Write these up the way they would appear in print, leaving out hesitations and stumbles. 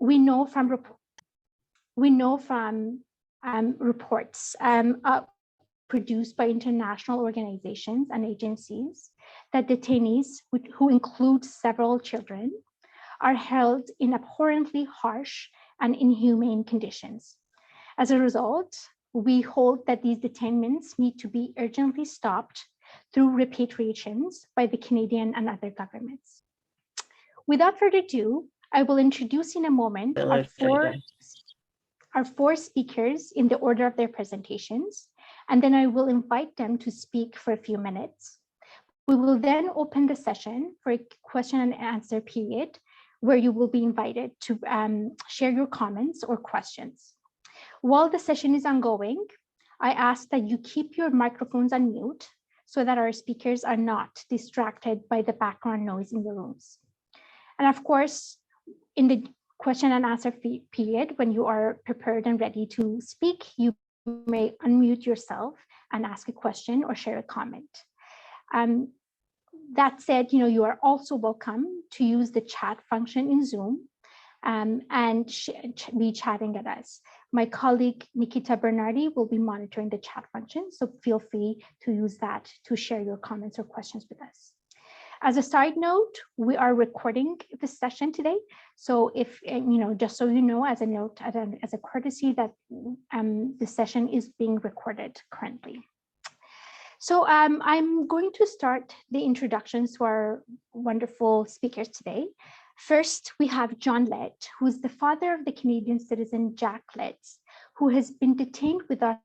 we know from reports produced by international organizations and agencies that detainees, who include several children, are held in abhorrently harsh and inhumane conditions. As a result, we hold that these detainments need to be urgently stopped through repatriations by the Canadian and other governments. Without further ado, I will introduce in a moment our four speakers in the order of their presentations, and then I will invite them to speak for a few minutes. We will then open the session for a question and answer period where you will be invited to share your comments or questions. While the session is ongoing, I ask that you keep your microphones on mute so that our speakers are not distracted by the background noise in the rooms. And of course, in the question and answer period, when you are prepared and ready to speak, you may unmute yourself and ask a question or share a comment. That said, you are also welcome to use the chat function in Zoom and be chatting at us. My colleague Nikita Bernardi will be monitoring the chat function, so feel free to use that to share your comments or questions with us. As a side note, we are recording this session today. So if, just so you know, as a note, as a courtesy, that the session is being recorded currently. So I'm going to start the introductions to our wonderful speakers today. First, we have John Lett, who is the father of the Canadian citizen Jack Lett, who has been detained without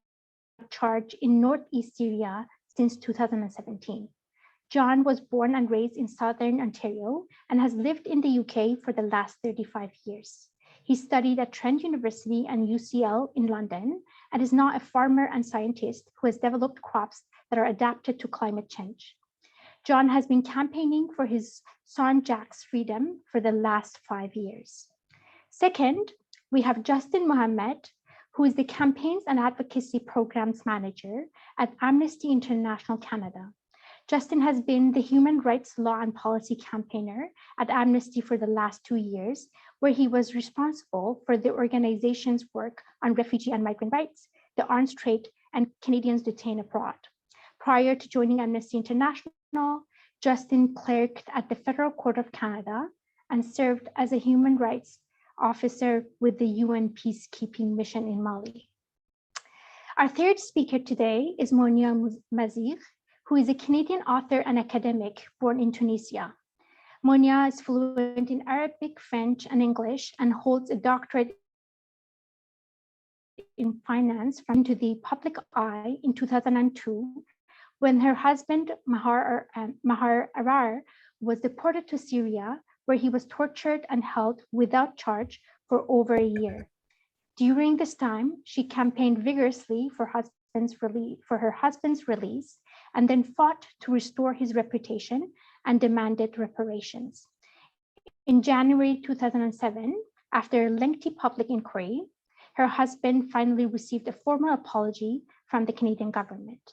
charge in North East Syria since 2017. John was born and raised in Southern Ontario and has lived in the UK for the last 35 years. He studied at Trent University and UCL in London and is now a farmer and scientist who has developed crops that are adapted to climate change. John has been campaigning for his son Jack's freedom for the last 5 years. Second, we have Justin Mohammed, who is the Campaigns and Advocacy Programs Manager at Amnesty International Canada. Justin has been the human rights law and policy campaigner at Amnesty for the last 2 years, where he was responsible for the organization's work on refugee and migrant rights, the arms trade, and Canadians detained abroad. Prior to joining Amnesty International, Justin clerked at the Federal Court of Canada and served as a human rights officer with the UN peacekeeping mission in Mali. Our third speaker today is Monia Mazir, who is a Canadian author and academic born in Tunisia. Monia is fluent in Arabic, French, and English, and holds a doctorate in finance from into the public eye in 2002, when her husband, Mahar Arar, was deported to Syria, where he was tortured and held without charge for over a year. During this time, she campaigned vigorously for her husband's release, and then fought to restore his reputation and demanded reparations. In January 2007, after a lengthy public inquiry, her husband finally received a formal apology from the Canadian government.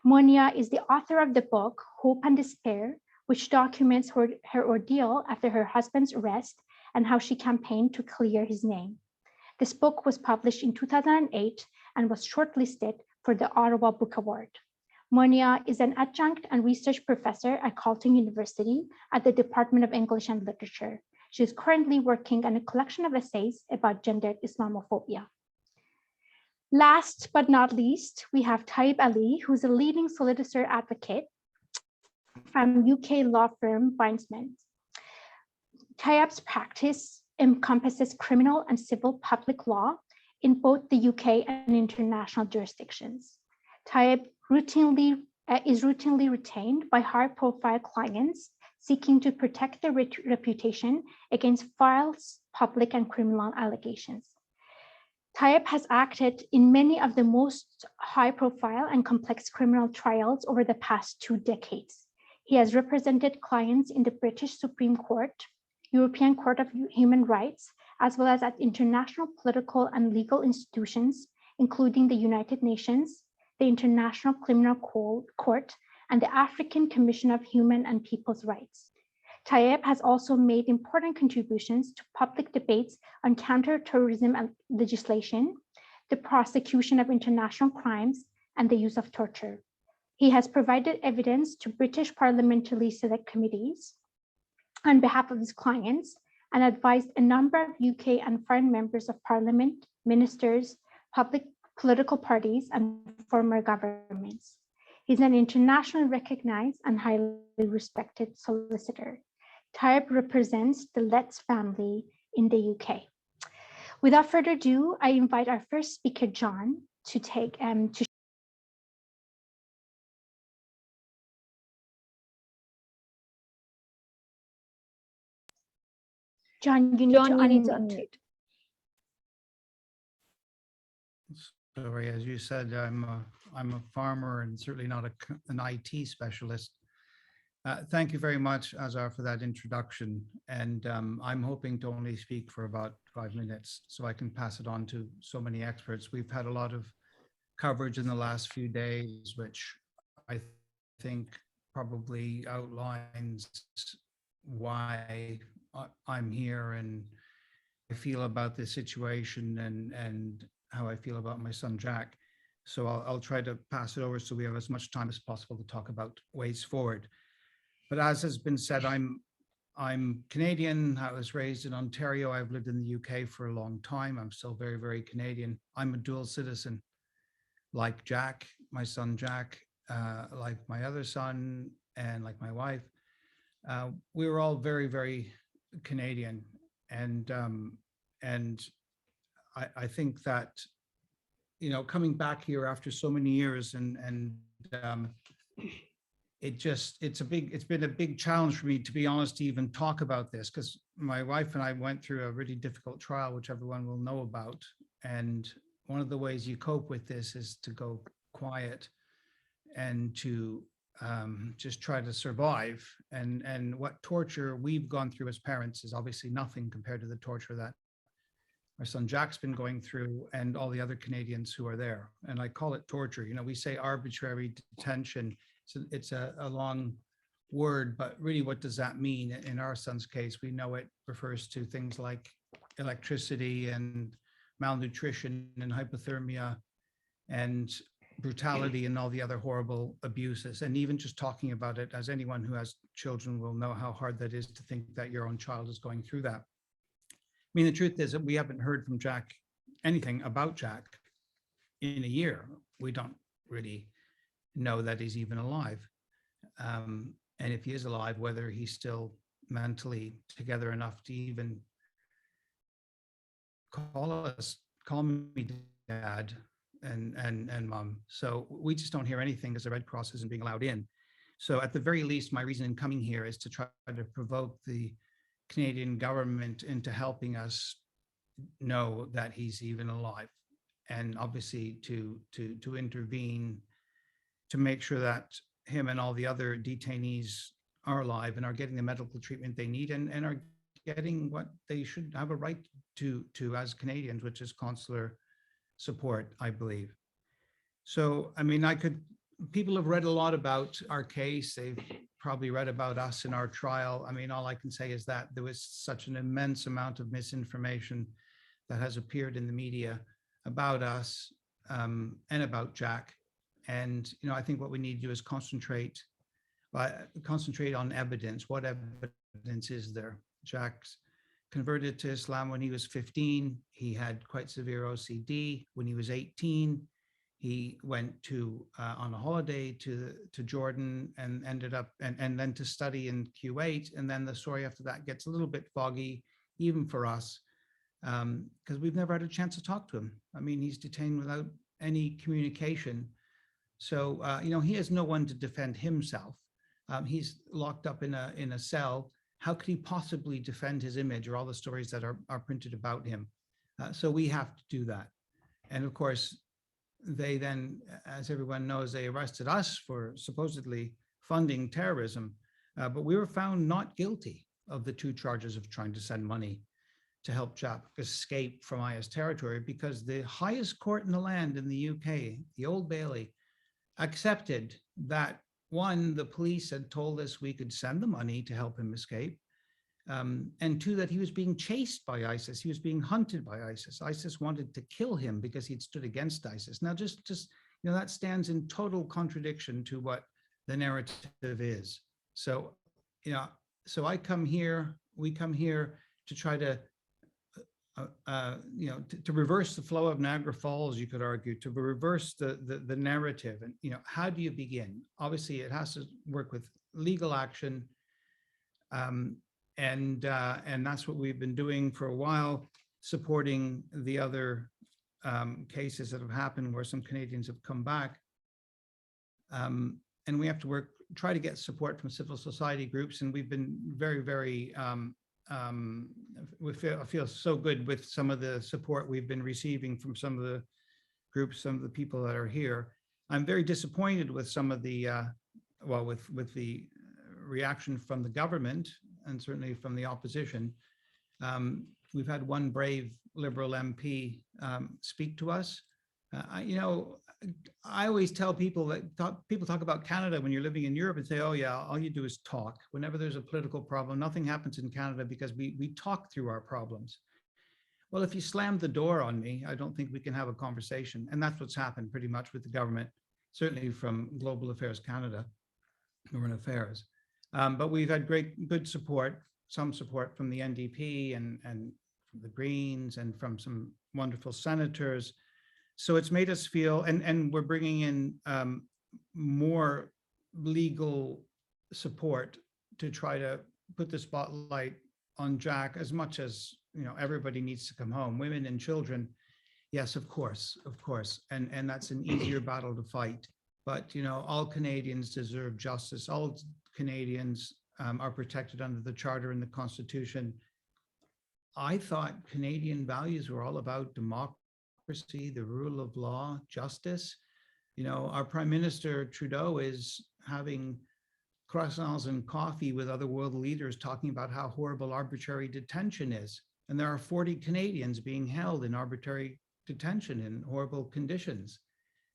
Monia is the author of the book, Hope and Despair, which documents her ordeal after her husband's arrest and how she campaigned to clear his name. This book was published in 2008 and was shortlisted for the Ottawa Book Award. Monia is an adjunct and research professor at Carleton University at the Department of English and Literature. She is currently working on a collection of essays about gendered Islamophobia. Last but not least, we have Tayab Ali, who is a leading solicitor advocate from UK law firm Bindmans. Tayab's practice encompasses criminal and civil public law in both the UK and international jurisdictions. Tayab is routinely retained by high-profile clients seeking to protect their reputation against false public and criminal allegations. Tayab has acted in many of the most high-profile and complex criminal trials over the past 2 decades. He has represented clients in the British Supreme Court, European Court of Human Rights, as well as at international political and legal institutions, including the United Nations, the International Criminal Court, and the African Commission of Human and People's Rights. Tayab has also made important contributions to public debates on counterterrorism legislation, the prosecution of international crimes, and the use of torture. He has provided evidence to British parliamentary select committees on behalf of his clients and advised a number of UK and foreign members of parliament, ministers, public political parties, and former governments. He's an internationally recognized and highly respected solicitor. Tayab represents the Letts family in the UK. Without further ado, I invite our first speaker, John, to take to John, you need to unmute. Sorry, as you said, I'm a farmer and certainly not an IT specialist. Thank you very much, Azar, for that introduction. And I'm hoping to only speak for about 5 minutes so I can pass it on to so many experts. We've had a lot of coverage in the last few days, which I think probably outlines why I'm here and I feel about this situation and how I feel about my son, Jack. So I'll try to pass it over so we have as much time as possible to talk about ways forward. But as has been said, I'm Canadian. I was raised in Ontario. I've lived in the UK for a long time. I'm still very, very Canadian. I'm a dual citizen, like Jack, my son Jack, like my other son, and like my wife. We were all very, very Canadian, and I think that, you know, coming back here after so many years and it's been a big challenge for me, to be honest, to even talk about this, because my wife and I went through a really difficult trial, which everyone will know about. And one of the ways you cope with this is to go quiet and to just try to survive. And what torture we've gone through as parents is obviously nothing compared to the torture that our son Jack's been going through and all the other Canadians who are there. And I call it torture. You know, we say arbitrary detention. So it's a long word, but really what does that mean? In our son's case, we know it refers to things like electricity and malnutrition and hypothermia and brutality and all the other horrible abuses. And even just talking about it, as anyone who has children will know how hard that is to think that your own child is going through that. I mean, the truth is that we haven't heard from Jack anything about Jack in a year. We don't really know that he's even alive. And if he is alive, whether he's still mentally together enough to even call me dad and mom. So we just don't hear anything because the Red Cross isn't being allowed in. So at the very least, my reason in coming here is to try to provoke the Canadian government into helping us know that he's even alive, and obviously to intervene to make sure that him and all the other detainees are alive and are getting the medical treatment they need and are getting what they should have a right to as Canadians, which is consular support, I believe. So, I mean, people have read a lot about our case. They've probably read about us in our trial. I mean, all I can say is that there was such an immense amount of misinformation that has appeared in the media about us and about Jack. And, you know, I think what we need to do is concentrate on evidence. What evidence is there? Jack's converted to Islam when he was 15. He had quite severe OCD. When he was 18, he went on a holiday to Jordan and ended up and then to study in Kuwait. And then the story after that gets a little bit foggy, even for us, because we've never had a chance to talk to him. I mean, he's detained without any communication. So, you know, he has no one to defend himself. He's locked up in a cell. How could he possibly defend his image or all the stories that are printed about him? So we have to do that. And of course, they then, as everyone knows, they arrested us for supposedly funding terrorism, but we were found not guilty of the 2 charges of trying to send money to help Jack escape from IS territory, because the highest court in the land in the UK, the Old Bailey, accepted that one, the police had told us we could send the money to help him escape. And two, that he was being chased by ISIS. He was being hunted by ISIS. ISIS wanted to kill him because he'd stood against ISIS. Now, just that stands in total contradiction to what the narrative is. So, so we come here to try to, to reverse the flow of Niagara Falls, you could argue, to reverse the narrative. And, how do you begin? Obviously, it has to work with legal action. And that's what we've been doing for a while, supporting the other cases that have happened where some Canadians have come back. And we have to try to get support from civil society groups. And we've been very, very, I feel so good with some of the support we've been receiving from some of the groups, some of the people that are here. I'm very disappointed with some of the, with the reaction from the government and certainly from the opposition. We've had one brave Liberal MP speak to us. I always tell people that people talk about Canada when you're living in Europe and say, oh yeah, all you do is talk. Whenever there's a political problem, nothing happens in Canada because we talk through our problems. Well, if you slam the door on me, I don't think we can have a conversation. And that's what's happened pretty much with the government, certainly from Global Affairs Canada, Foreign Affairs. But we've had good support, some support from the NDP and from the Greens and from some wonderful senators. So it's made us feel, and we're bringing in more legal support to try to put the spotlight on Jack, as much as, everybody needs to come home, women and children. Yes, of course. And that's an easier battle to fight. But, all Canadians deserve justice. All Canadians are protected under the Charter and the Constitution. I thought Canadian values were all about democracy, the rule of law, justice. Our Prime Minister Trudeau is having croissants and coffee with other world leaders talking about how horrible arbitrary detention is. And there are 40 Canadians being held in arbitrary detention in horrible conditions.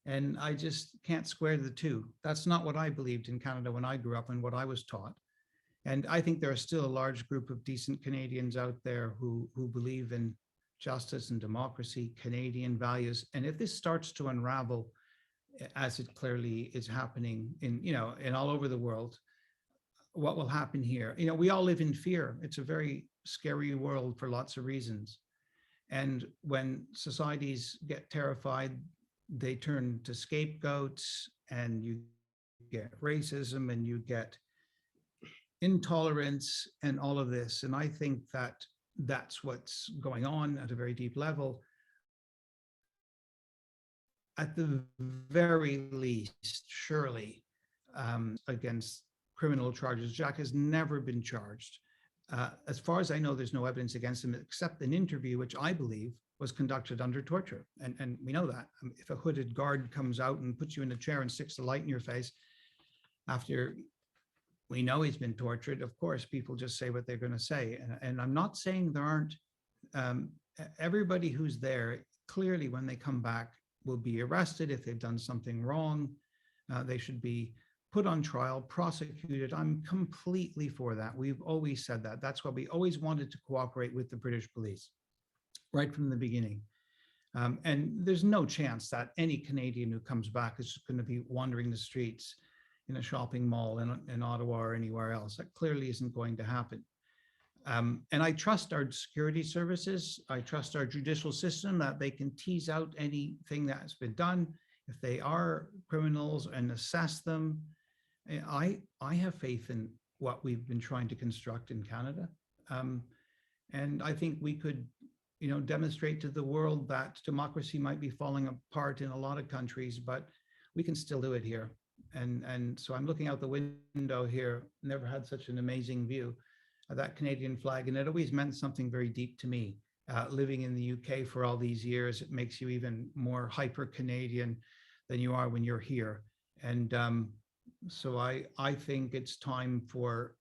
And I just can't square the two. That's not what I believed in Canada when I grew up and what I was taught. And I think there are still a large group of decent Canadians out there who believe in justice and democracy, Canadian values. And if this starts to unravel, as it clearly is happening in all over the world, what will happen here? We all live in fear. It's a very scary world for lots of reasons. And when societies get terrified, they turn to scapegoats, and you get racism and you get intolerance and all of this. And I think that that's what's going on at a very deep level. At the very least, surely, against criminal charges. Jack has never been charged. As far as I know, there's no evidence against him except an interview, which I believe was conducted under torture. And we know that. If a hooded guard comes out and puts you in a chair and sticks the light in your face after we know he's been tortured, of course, people just say what they're going to say. And I'm not saying there aren't, everybody who's there, clearly when they come back, will be arrested if they've done something wrong. They should be put on trial, prosecuted. I'm completely for that. We've always said that. That's why we always wanted to cooperate with the British police right from the beginning. And there's no chance that any Canadian who comes back is going to be wandering the streets in a shopping mall in Ottawa or anywhere else. That clearly isn't going to happen. And I trust our security services. I trust our judicial system that they can tease out anything that's been done. If they are criminals and assess them, I have faith in what we've been trying to construct in Canada. And I think we could, demonstrate to the world that democracy might be falling apart in a lot of countries, but we can still do it here. And so I'm looking out the window here, never had such an amazing view of that Canadian flag. And it always meant something very deep to me. Living in the UK for all these years, it makes you even more hyper-Canadian than you are when you're here. And so I think it's time for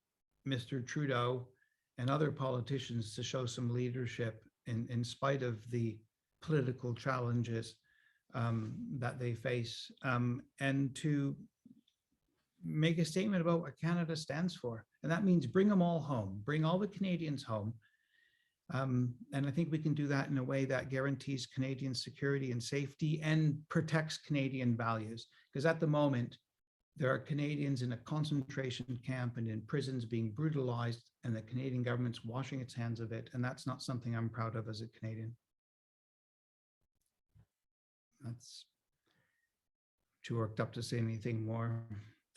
Mr. Trudeau and other politicians to show some leadership in spite of the political challenges that they face, and to make a statement about what Canada stands for. And that means bring them all home, bring all the Canadians home. And I think we can do that in a way that guarantees Canadian security and safety and protects Canadian values. Because at the moment, there are Canadians in a concentration camp and in prisons being brutalized, and the Canadian government's washing its hands of it. And that's not something I'm proud of as a Canadian. That's too worked up to say anything more.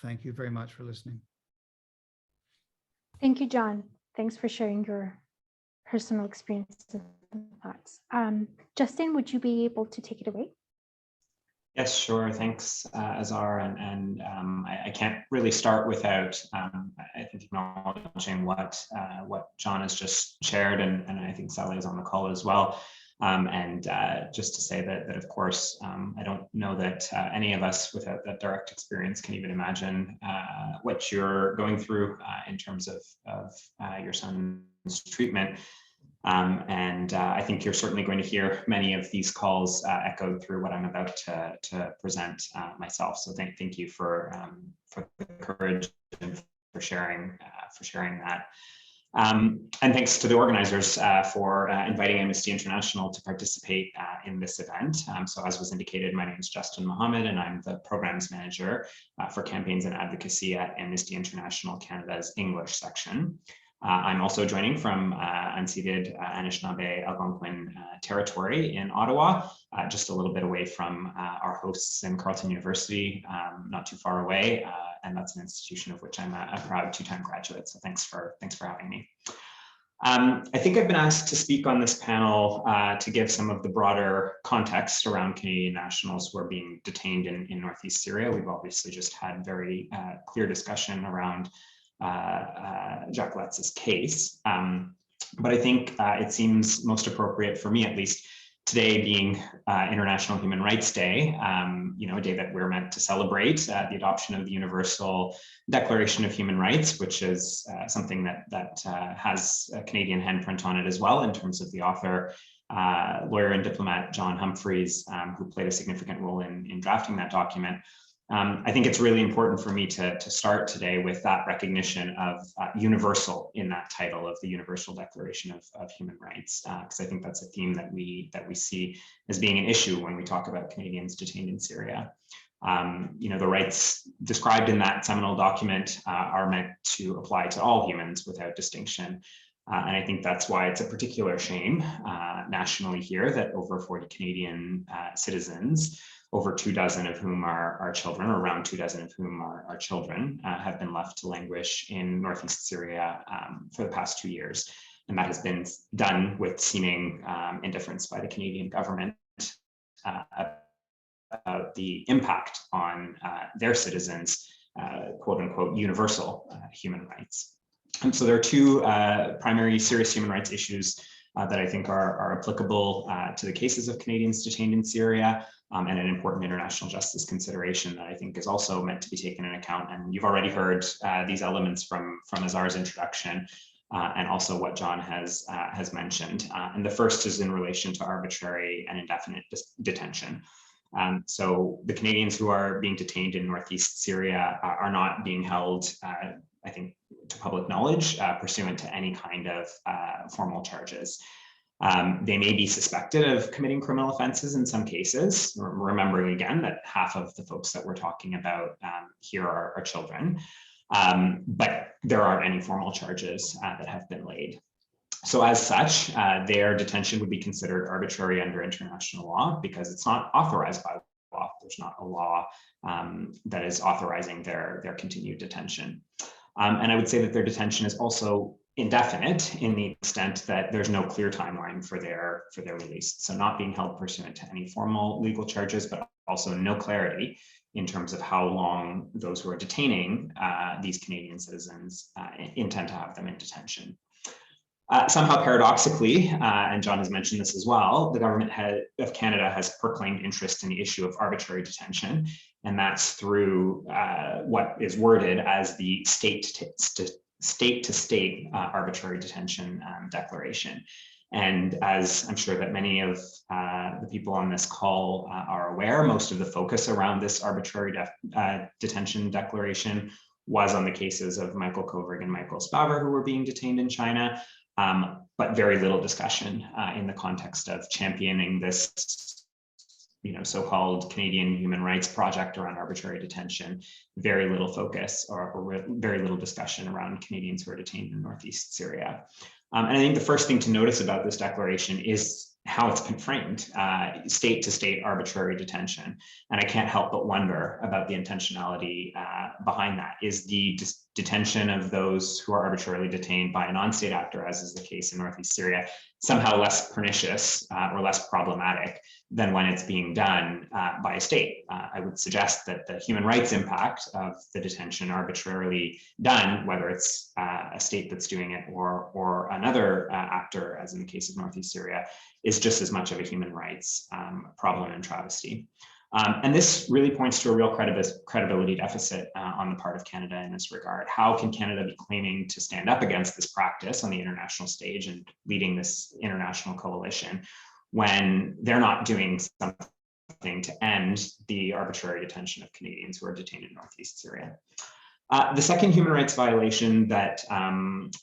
Thank you very much for listening. Thank you, John. Thanks for sharing your personal experiences and thoughts. Justin, would you be able to take it away? Yes, sure. Thanks, Azar. And I can't really start without, I think, acknowledging what John has just shared, and I think Sally is on the call as well. And just to say that of course, I don't know that any of us without that direct experience can even imagine what you're going through in terms of your son's treatment. I think you're certainly going to hear many of these calls echoed through what I'm about to present myself. So thank you for the courage and for sharing that. And thanks to the organizers for inviting Amnesty International to participate in this event. So as was indicated, my name is Justin Mohammed, and I'm the programs manager for campaigns and advocacy at Amnesty International Canada's English section. I'm also joining from unceded Anishinaabe Algonquin territory in Ottawa, just a little bit away from our hosts in Carleton University, not too far away, and that's an institution of which I'm a proud two-time graduate. So thanks for having me. I think I've been asked to speak on this panel to give some of the broader context around Canadian nationals who are being detained in North East Syria. We've obviously just had very clear discussion around Jack Letz's case. But I think it seems most appropriate for me, at least today being International Human Rights Day, a day that we're meant to celebrate the adoption of the Universal Declaration of Human Rights, which is something that has a Canadian handprint on it as well in terms of the author, lawyer and diplomat John Humphreys, who played a significant role in drafting that document. I think it's really important for me to start today with that recognition of universal in that title of the Universal Declaration of Human Rights, because I think that's a theme that we see as being an issue when we talk about Canadians detained in Syria. The rights described in that seminal document are meant to apply to all humans without distinction. And I think that's why it's a particular shame nationally here that over 40 Canadian citizens, over 24 of whom are children, or around 24 of whom are children, have been left to languish in Northeast Syria for the past 2 years. And that has been done with seeming indifference by the Canadian government about the impact on their citizens, quote unquote, universal human rights. And so there are two primary serious human rights issues that I think are applicable to the cases of Canadians detained in Syria, and an important international justice consideration that I think is also meant to be taken into account. And you've already heard these elements from Azar's introduction, and also what John has mentioned. And the first is in relation to arbitrary and indefinite detention. So the Canadians who are being detained in Northeast Syria are not being held, I think, to public knowledge, pursuant to any kind of formal charges. They may be suspected of committing criminal offenses in some cases, remembering again that half of the folks that we're talking about here are children, but there aren't any formal charges that have been laid. So as such, their detention would be considered arbitrary under international law because it's not authorized by law. There's not a law that is authorizing their continued detention. And I would say that their detention is also indefinite in the extent that there's no clear timeline for their release. So not being held pursuant to any formal legal charges, but also no clarity in terms of how long those who are detaining these Canadian citizens intend to have them in detention. Somehow paradoxically, and John has mentioned this as well, the government of Canada has proclaimed interest in the issue of arbitrary detention, and that's through what is worded as the state-to-state arbitrary detention declaration. And as I'm sure that many of the people on this call are aware, most of the focus around this arbitrary detention declaration was on the cases of Michael Kovrig and Michael Spavor, who were being detained in China, but very little discussion in the context of championing this so-called Canadian human rights project around arbitrary detention. Very little focus or very little discussion around Canadians who are detained in North East Syria. And I think the first thing to notice about this declaration is how it's been framed, state to state arbitrary detention. And I can't help but wonder about the intentionality behind that. Is the detention of those who are arbitrarily detained by a non-state actor, as is the case in North East Syria, somehow less pernicious or less problematic than when it's being done by a state? I would suggest that the human rights impact of the detention arbitrarily done, whether it's a state that's doing it or another actor, as in the case of North East Syria, is just as much of a human rights problem and travesty. And this really points to a real credibility deficit on the part of Canada in this regard. How can Canada be claiming to stand up against this practice on the international stage and leading this international coalition when they're not doing something to end the arbitrary detention of Canadians who are detained in North East Syria? The second human rights violation that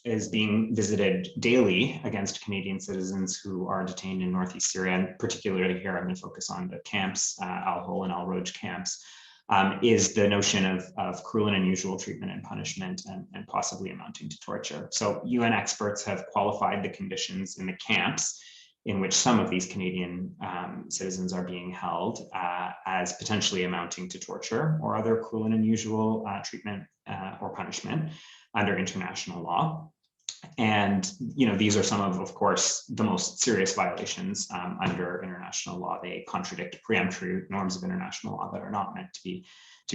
is being visited daily against Canadian citizens who are detained in North East Syria, and particularly here I'm going to focus on the camps, Al Hol and Al Roj camps, is the notion of cruel and unusual treatment and punishment and possibly amounting to torture. So UN experts have qualified the conditions in the camps in which some of these Canadian citizens are being held as potentially amounting to torture or other cruel and unusual treatment or punishment under international law. And these are some of course, the most serious violations under international law. They contradict peremptory norms of international law that are not meant to be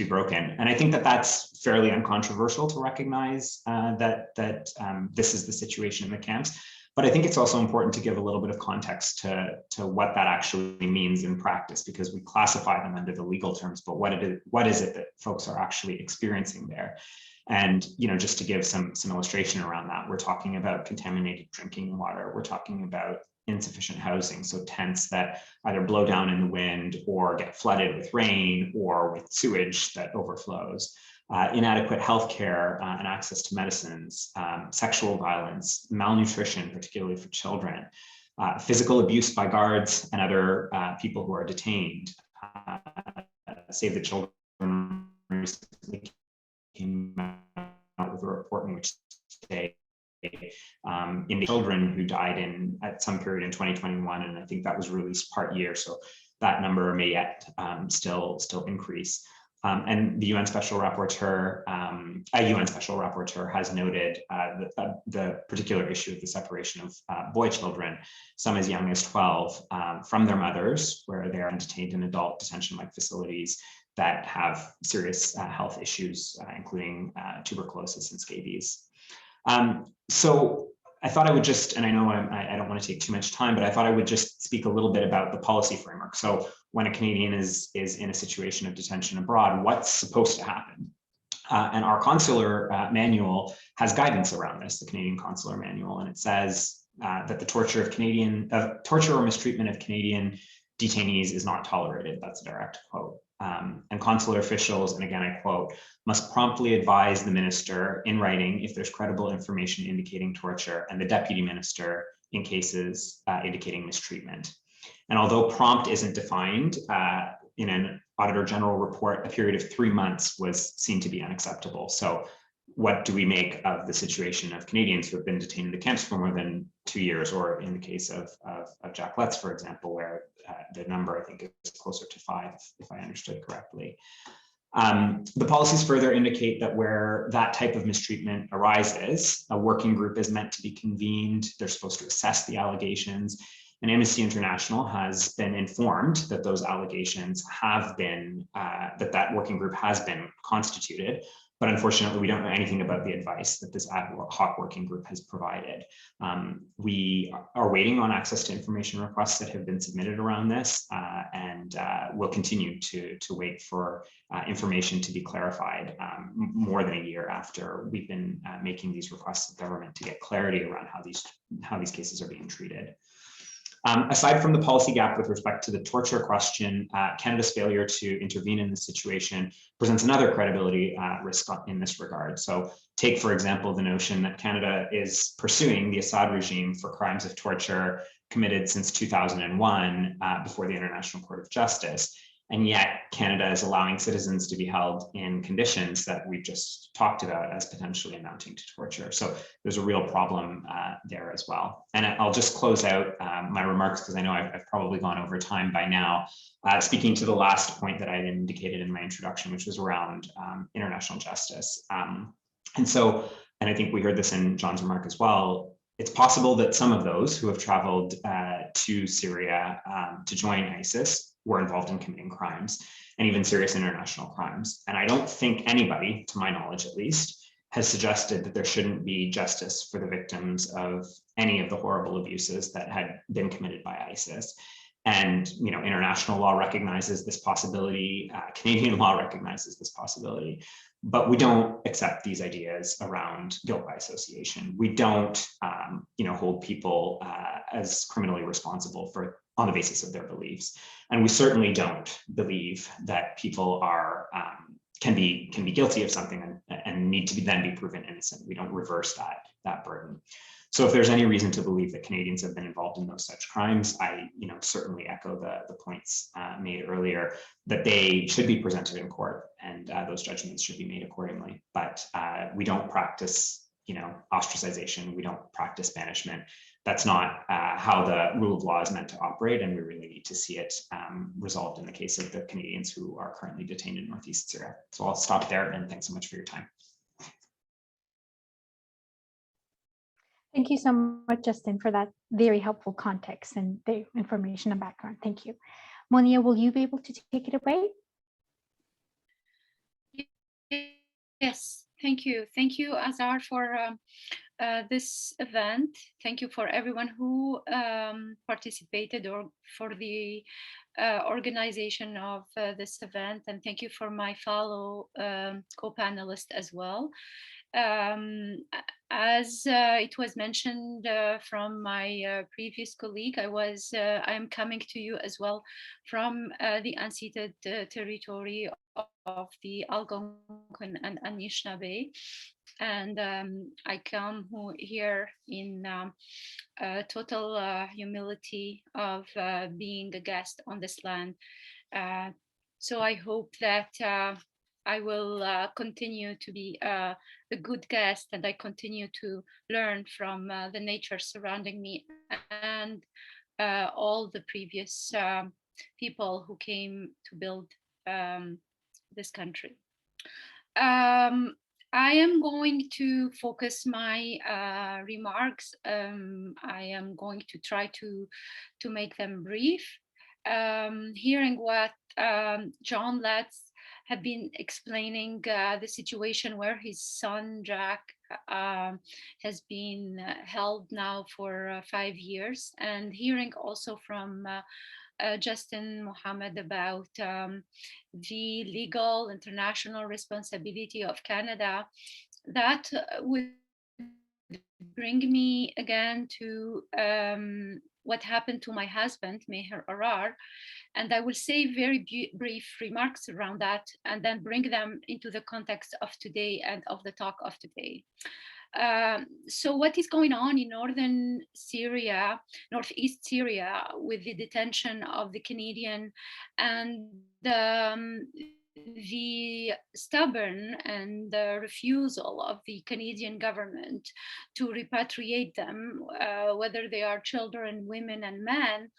broken. And I think that that's fairly uncontroversial to recognize that this is the situation in the camps. But I think it's also important to give a little bit of context to what that actually means in practice, because we classify them under the legal terms, but what is it that folks are actually experiencing there? And just to give some illustration around that, we're talking about contaminated drinking water. We're talking about insufficient housing, so tents that either blow down in the wind or get flooded with rain or with sewage that overflows. Inadequate healthcare and access to medicines, sexual violence, malnutrition, particularly for children, physical abuse by guards and other people who are detained. Save the Children recently came out with a report in which they in the children who died at some period in 2021, and I think that was released part year, so that number may yet still increase. And the UN Special Rapporteur, a UN Special Rapporteur has noted the particular issue of the separation of boy children, some as young as 12, from their mothers, where they are detained in adult detention-like facilities that have serious health issues, including tuberculosis and scabies. So I thought I would just, and I know I don't want to take too much time, but I thought I would just speak a little bit about the policy framework. So when a Canadian is in a situation of detention abroad, what's supposed to happen? And our consular manual has guidance around this, the Canadian Consular Manual, and it says that the torture or mistreatment of Canadian detainees is not tolerated. That's a direct quote. And consular officials, and again I quote, must promptly advise the minister in writing if there's credible information indicating torture, and the deputy minister in cases indicating mistreatment. And although prompt isn't defined in an Auditor General report, a period of 3 months was seen to be unacceptable. So what do we make of the situation of Canadians who have been detained in the camps for more than 2 years, or in the case of Jack Letts, for example, where the number I think is closer to 5, if I understood correctly. The policies further indicate that where that type of mistreatment arises, a working group is meant to be convened. They're supposed to assess the allegations. And Amnesty International has been informed that those allegations have been, that working group has been constituted but unfortunately, we don't know anything about the advice that this ad hoc working group has provided. We are waiting on access to information requests that have been submitted around this, and we'll continue to wait for information to be clarified more than a year after we've been making these requests of government to get clarity around how these cases are being treated. Aside from the policy gap with respect to the torture question, Canada's failure to intervene in this situation presents another credibility risk in this regard. So take, for example, the notion that Canada is pursuing the Assad regime for crimes of torture committed since 2001 before the International Court of Justice. And yet Canada is allowing citizens to be held in conditions that we've just talked about as potentially amounting to torture. So there's a real problem there as well. And I'll just close out my remarks because I know I've probably gone over time by now, speaking to the last point that I had indicated in my introduction, which was around international justice. And I think we heard this in John's remark as well, it's possible that some of those who have traveled to Syria to join ISIS were involved in committing crimes and even serious international crimes. And I don't think anybody, to my knowledge at least, has suggested that there shouldn't be justice for the victims of any of the horrible abuses that had been committed by ISIS. And international law recognizes this possibility, Canadian law recognizes this possibility, but we don't accept these ideas around guilt by association. We don't hold people as criminally responsible on the basis of their beliefs. And we certainly don't believe that people are can be guilty of something and need to then be proven innocent. We don't reverse that burden. So if there's any reason to believe that Canadians have been involved in those such crimes, I certainly echo the points made earlier that they should be presented in court and those judgments should be made accordingly. But we don't practice ostracization. We don't practice banishment. That's not how the rule of law is meant to operate, and we really need to see it resolved in the case of the Canadians who are currently detained in North East Syria. So I'll stop there, and thanks so much for your time. Thank you so much, Justin, for that very helpful context and the information and background. Thank you. Monia, will you be able to take it away? Yes, thank you. Thank you, Azar, for this event. Thank you for everyone who participated or for the organization of this event. And thank you for my fellow co-panelists as well. As it was mentioned from my previous colleague, I am coming to you as well from the unceded territory of the Algonquin and Anishinaabe. And I come here in total humility of being a guest on this land. So I hope that I will continue to be a good guest, and I continue to learn from the nature surrounding me and all the previous people who came to build this country. I am going to focus my remarks. I am going to try to make them brief. Hearing what John Letts have been explaining the situation where his son Jack has been held now for 5 years, and hearing also from Justin Mohammed about the legal international responsibility of Canada, that would bring me again to what happened to my husband, Meher Arar, and I will say very brief remarks around that and then bring them into the context of today and of the talk of today. So what is going on in northern Syria, northeast Syria, with the detention of the Canadian and the stubborn and the refusal of the Canadian government to repatriate them, whether they are children, women, and men,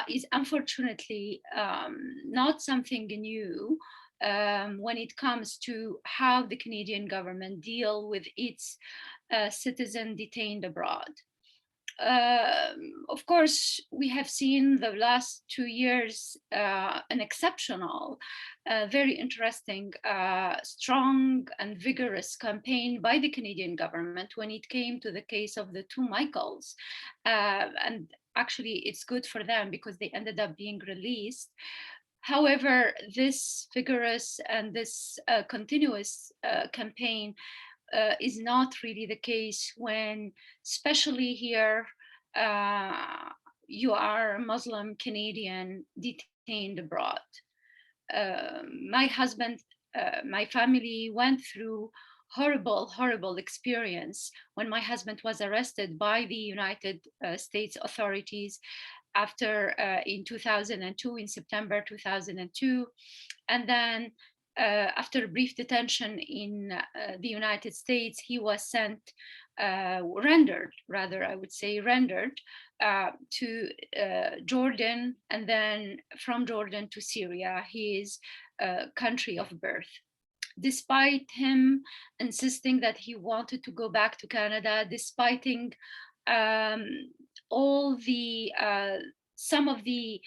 is unfortunately not something new when it comes to how the Canadian government deal with its citizen detained abroad. Of course, we have seen the last 2 years an exceptional, very interesting, strong and vigorous campaign by the Canadian government when it came to the case of the two Michaels. And actually, it's good for them because they ended up being released. However, this vigorous and this continuous campaign is not really the case when, especially here, you are a Muslim Canadian detained abroad. My husband, my family went through horrible experience when my husband was arrested by the United States authorities after in 2002, in September 2002, and then after a brief detention in the United States, he was sent, rendered to Jordan, and then from Jordan to Syria, his country of birth. Despite him insisting that he wanted to go back to Canada, despite all the some of the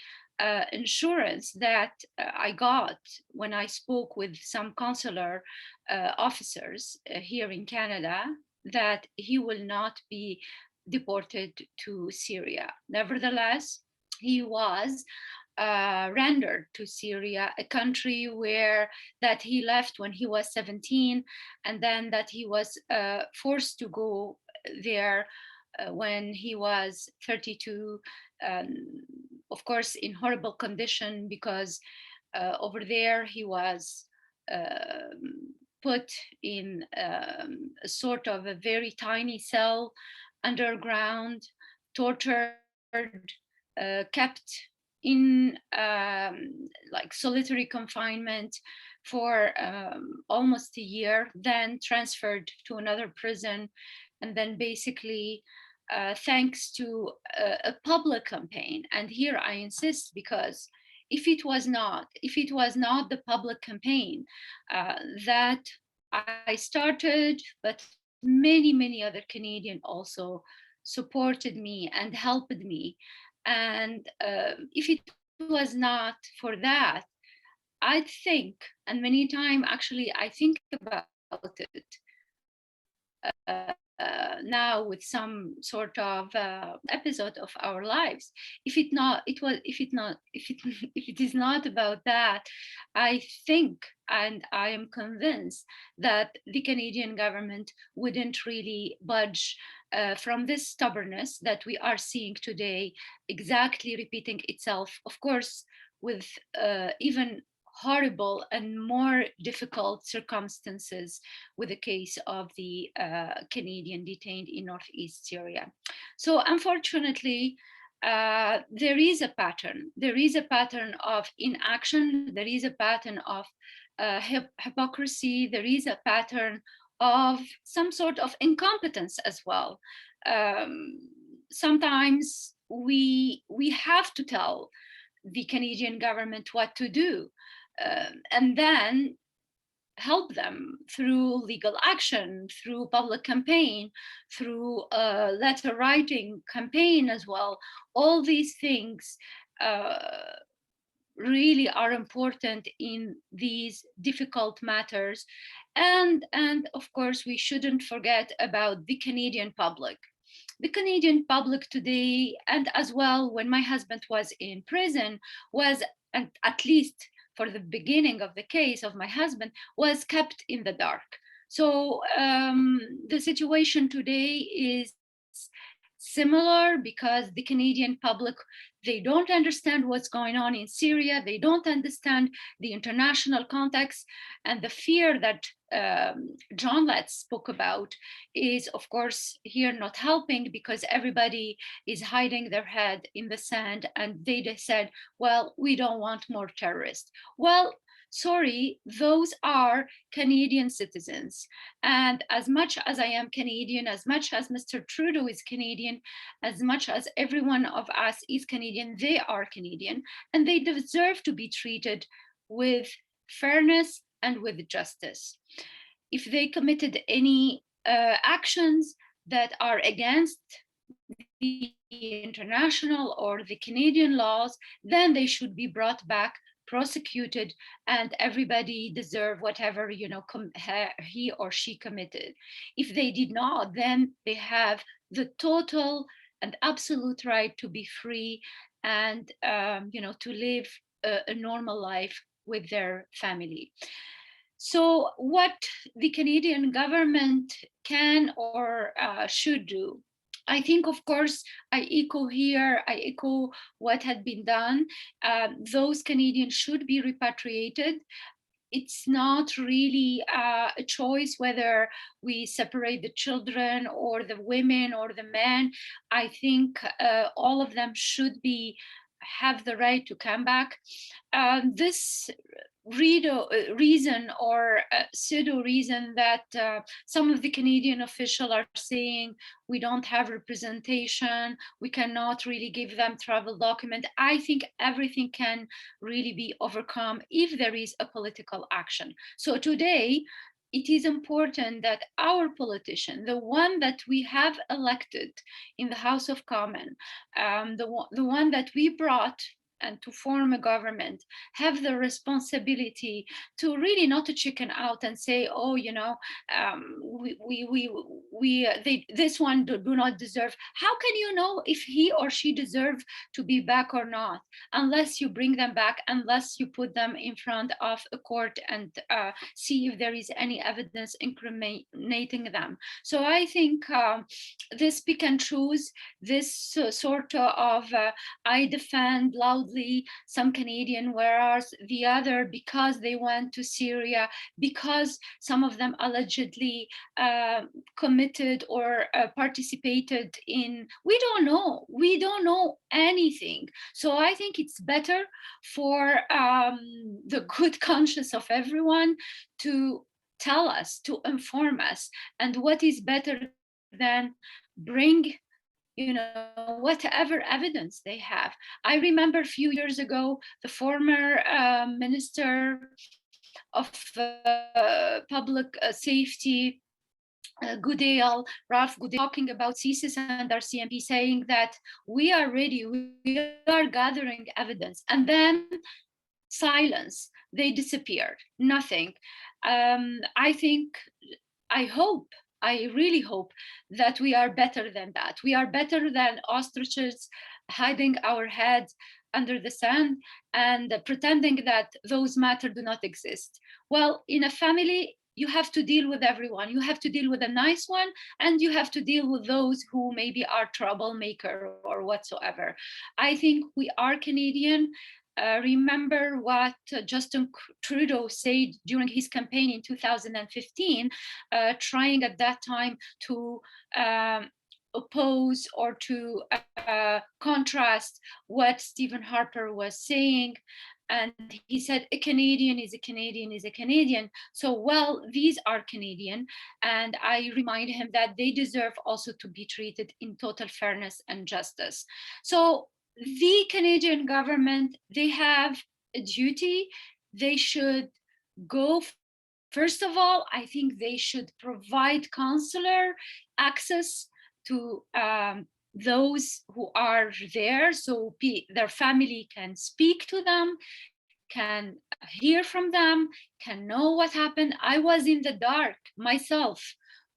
insurance that I got when I spoke with some consular officers here in Canada, that he will not be deported to Syria. Nevertheless, he was rendered to Syria, a country that he left when he was 17, and then that he was forced to go there when he was 32, of course in horrible condition, because over there he was put in a sort of a very tiny cell underground, tortured, kept in like solitary confinement for almost a year, then transferred to another prison, and then basically thanks to a public campaign. And here I insist, because if it was not the public campaign that I started, but many other Canadians also supported me and helped me. And if it was not for that, I think, and many times actually I think about it now with some sort of episode of our lives. If it is not about that, I think, and I am convinced, that the Canadian government wouldn't really budge from this stubbornness that we are seeing today, exactly repeating itself, of course, with even horrible and more difficult circumstances with the case of the Canadian detained in North East Syria. So unfortunately, there is a pattern. There is a pattern of inaction. There is a pattern of hypocrisy. There is a pattern of some sort of incompetence as well. Sometimes we have to tell the Canadian government what to do, and then help them through legal action, through public campaign, through letter writing campaign as well. All these things really are important in these difficult matters. And of course, we shouldn't forget about the Canadian public. The Canadian public today, and as well when my husband was in prison, was, at least for the beginning of the case of my husband, was kept in the dark. So the situation today is similar, because the Canadian public, they don't understand what's going on in Syria. They don't understand the international context, and the fear that John Letts spoke about is, of course, here not helping, because everybody is hiding their head in the sand, and they said, well, we don't want more terrorists. Well, sorry, those are Canadian citizens. And as much as I am Canadian, as much as Mr. Trudeau is Canadian, as much as every one of us is Canadian, they are Canadian, and they deserve to be treated with fairness and with justice. If they committed any actions that are against the international or the Canadian laws, then they should be brought back, prosecuted, and everybody deserve whatever, you know, he or she committed. If they did not, then they have the total and absolute right to be free and you know, to live a normal life with their family. So what the Canadian government can or should do, I think, of course, I echo what had been done. Those Canadians should be repatriated. It's not really a choice whether we separate the children or the women or the men. I think all of them should have the right to come back. This reason or pseudo reason that some of the Canadian officials are saying we don't have representation, we cannot really give them travel document. I think everything can really be overcome if there is a political action. So today, it is important that our politician, the one that we have elected in the House of Commons, the one that we brought and to form a government, have the responsibility to really not to chicken out and say, oh, you know, this one do not deserve. How can you know if he or she deserve to be back or not, unless you bring them back, unless you put them in front of a court and see if there is any evidence incriminating them. So I think this pick and choose, this sort of I defend loudly some Canadian, whereas the other, because they went to Syria, because some of them allegedly committed or participated in, we don't know anything. So I think it's better for the good conscience of everyone to tell us, to inform us, and what is better than bring, you know, whatever evidence they have. I remember a few years ago, the former Minister of Public Safety, Goodale, Ralph Goodale, talking about CSIS and RCMP, saying that we are ready, we are gathering evidence, and then silence, they disappeared, nothing. I think, I really hope that we are better than that. We are better than ostriches hiding our heads under the sand and pretending that those matters do not exist. Well, in a family, you have to deal with everyone. You have to deal with a nice one, and you have to deal with those who maybe are troublemaker or whatsoever. I think we are Canadian. Remember what Justin Trudeau said during his campaign in 2015, trying at that time to oppose or to contrast what Stephen Harper was saying. And he said, a Canadian is a Canadian is a Canadian. So, well, these are Canadian. And I remind him that they deserve also to be treated in total fairness and justice. So the Canadian government, they have a duty. They should go, first of all, I think they should provide consular access to those who are there, so their family can speak to them, can hear from them, can know what happened. I was in the dark myself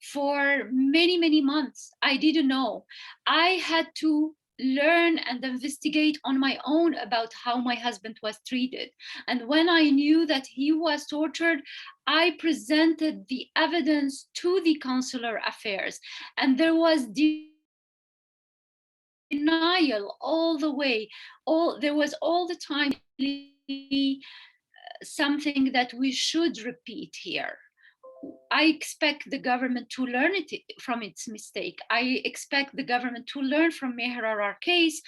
for many, many months. I didn't know. I had to learn and investigate on my own about how my husband was treated. And when I knew that he was tortured, I presented the evidence to the consular affairs, and there was denial all the way. There was all the time something that we should repeat here. I expect the government to learn it from its mistake. I expect the government to learn from Meher Arar case,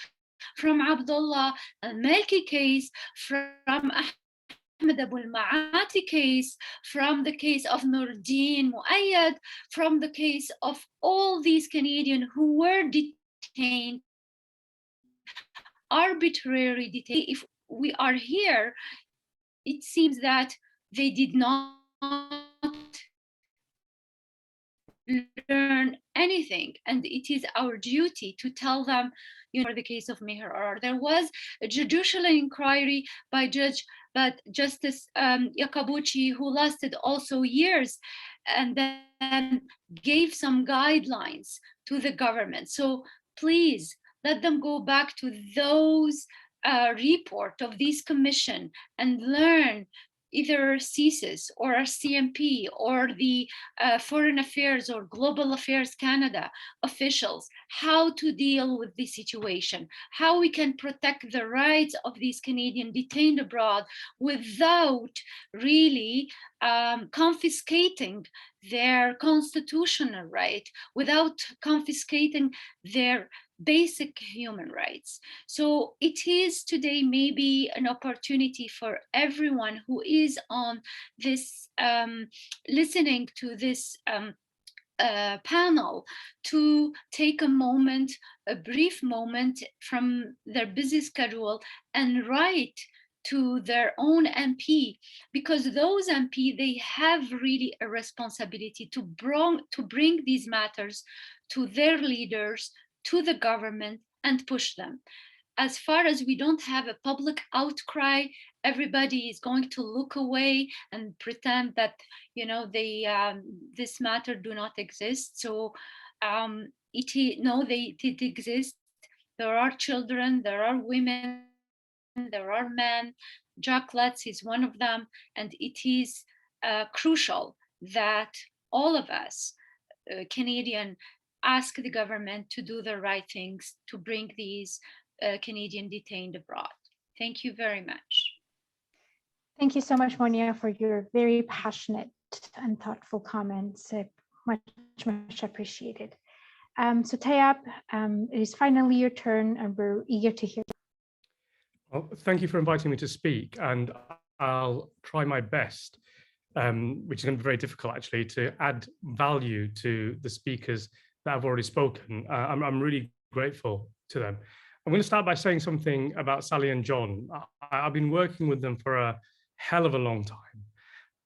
from Abdullah al-Malki case, from Ahmed Abu al-Maati case, from the case of Nordin Muayyad, from the case of all these Canadians who were detained, arbitrarily detained. If we are here, it seems that they did not learn anything, and it is our duty to tell them. For the case of Meher Arar, there was a judicial inquiry by Justice Yakabuchi, who lasted also years, and then gave some guidelines to the government. So please let them go back to those report of this commission and learn either CSIS or CMP or the Foreign Affairs or Global Affairs Canada officials, how to deal with this situation, how we can protect the rights of these Canadian detained abroad without really confiscating their constitutional right, without confiscating their basic human rights. So it is today maybe an opportunity for everyone who is on this, listening to this panel, to take a moment, a brief moment from their busy schedule and write to their own MP, because those MP, they have really a responsibility to bring these matters to their leaders, to the government, and push them. As far as we don't have a public outcry, everybody is going to look away and pretend that this matter do not exist. So they did exist. There are children, there are women, there are men. Jack Letts is one of them, and it is crucial that all of us Canadian ask the government to do the right things to bring these Canadian detained abroad. Thank you very much. Thank you so much, Monia, for your very passionate and thoughtful comments. Much appreciated. So Tayab, it is finally your turn, and we're eager to hear. Well, thank you for inviting me to speak, and I'll try my best, which is going to be very difficult actually, to add value to the speakers that have already spoken. I'm really grateful to them. I'm going to start by saying something about Sally and John. I've been working with them for a hell of a long time,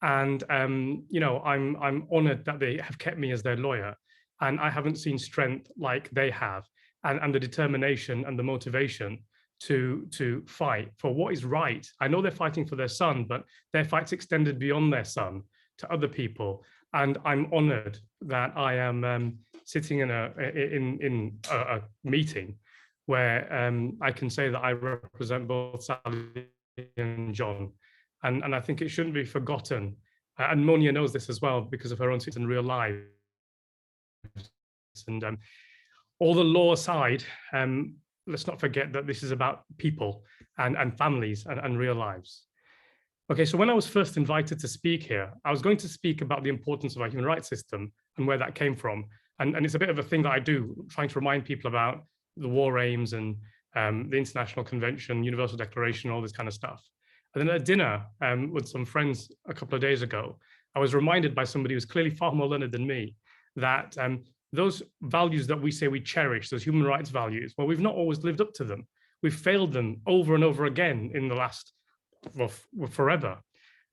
and I'm honoured that they have kept me as their lawyer, and I haven't seen strength like they have, and the determination and the motivation to fight for what is right. I know they're fighting for their son, but their fight's extended beyond their son to other people, and I'm honoured that I am sitting in a meeting where I can say that I represent both Sally and John, and I think it shouldn't be forgotten. And Monia knows this as well because of her own in real life. And all the law aside, let's not forget that this is about people and families and real lives. Okay, so when I was first invited to speak here, I was going to speak about the importance of our human rights system and where that came from. And it's a bit of a thing that I do, trying to remind people about the war aims and the International Convention, Universal Declaration, all this kind of stuff. And then at dinner with some friends a couple of days ago, I was reminded by somebody who's clearly far more learned than me that those values that we say we cherish, those human rights values, well, we've not always lived up to them. We've failed them over and over again in the last, well, forever.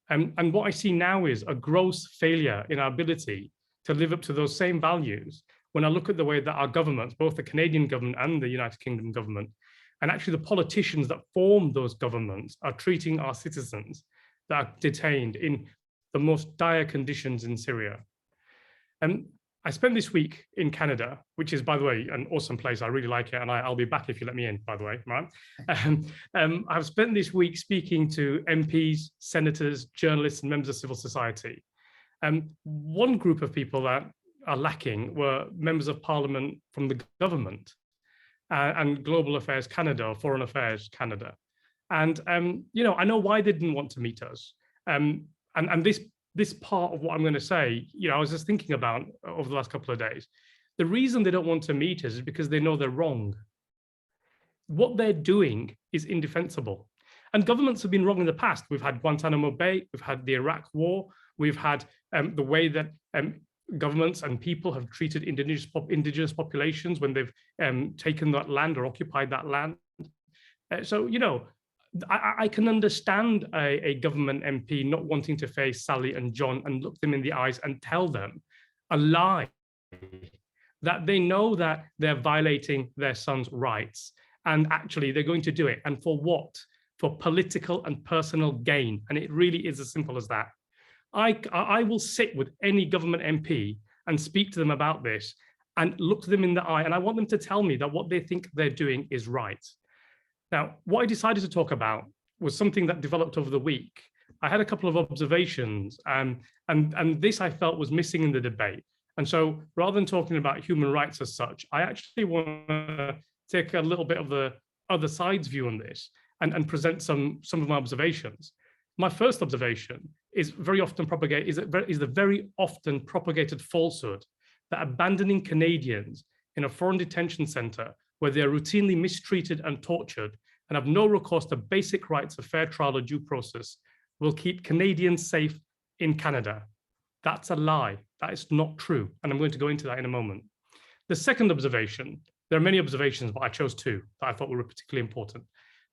And what I see now is a gross failure in our ability to live up to those same values when I look at the way that our governments, both the Canadian government and the United Kingdom government, and actually the politicians that form those governments are treating our citizens that are detained in the most dire conditions in Syria. I spent this week in Canada, which is, by the way, an awesome place. I really like it, and I'll be back if you let me in, by the way, right? I've spent this week speaking to MPs, senators, journalists, and members of civil society. One group of people that are lacking were members of parliament from the government and Global Affairs Canada, or Foreign Affairs Canada. And, I know why they didn't want to meet us. And this part of what I'm going to say, I was just thinking about over the last couple of days. The reason they don't want to meet us is because they know they're wrong. What they're doing is indefensible. And governments have been wrong in the past. We've had Guantanamo Bay, we've had the Iraq War, we've had the way that governments and people have treated indigenous populations when they've taken that land or occupied that land. I can understand a government MP not wanting to face Sally and John and look them in the eyes and tell them a lie that they know that they're violating their son's rights, and actually they're going to do it. And for what? For political and personal gain. And it really is as simple as that. I will sit with any government MP and speak to them about this and look them in the eye, and I want them to tell me that what they think they're doing is right. Now, what I decided to talk about was something that developed over the week. I had a couple of observations, and this I felt was missing in the debate. And so rather than talking about human rights as such, I actually want to take a little bit of the other side's view on this and present some of my observations. My first observation is the very often propagated falsehood that abandoning Canadians in a foreign detention center where they are routinely mistreated and tortured and have no recourse to basic rights of fair trial or due process will keep Canadians safe in Canada. That's a lie. That is not true. And I'm going to go into that in a moment. The second observation, there are many observations, but I chose two that I thought were particularly important.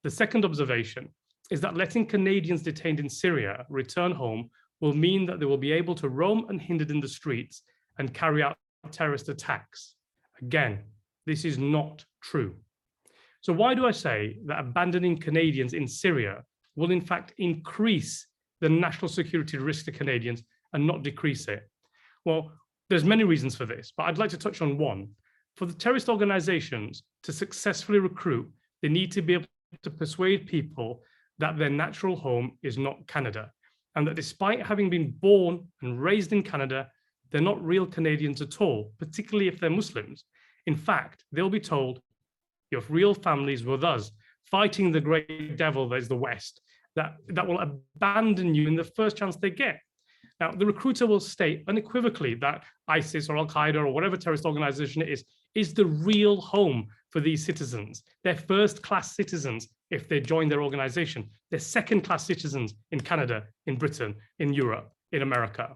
The second observation is that letting Canadians detained in Syria return home will mean that they will be able to roam unhindered in the streets and carry out terrorist attacks. Again, this is not true. So why do I say that abandoning Canadians in Syria will in fact increase the national security risk to Canadians and not decrease it? Well, there's many reasons for this, but I'd like to touch on one. For the terrorist organizations to successfully recruit, they need to be able to persuade people that their natural home is not Canada, and that despite having been born and raised in Canada, they're not real Canadians at all, particularly if they're Muslims. In fact, they'll be told, your real families with us, fighting the great devil that is the West, that will abandon you in the first chance they get. Now, the recruiter will state unequivocally that ISIS or Al-Qaeda or whatever terrorist organization it is the real home for these citizens. They're first-class citizens if they join their organization. They're second-class citizens in Canada, in Britain, in Europe, in America.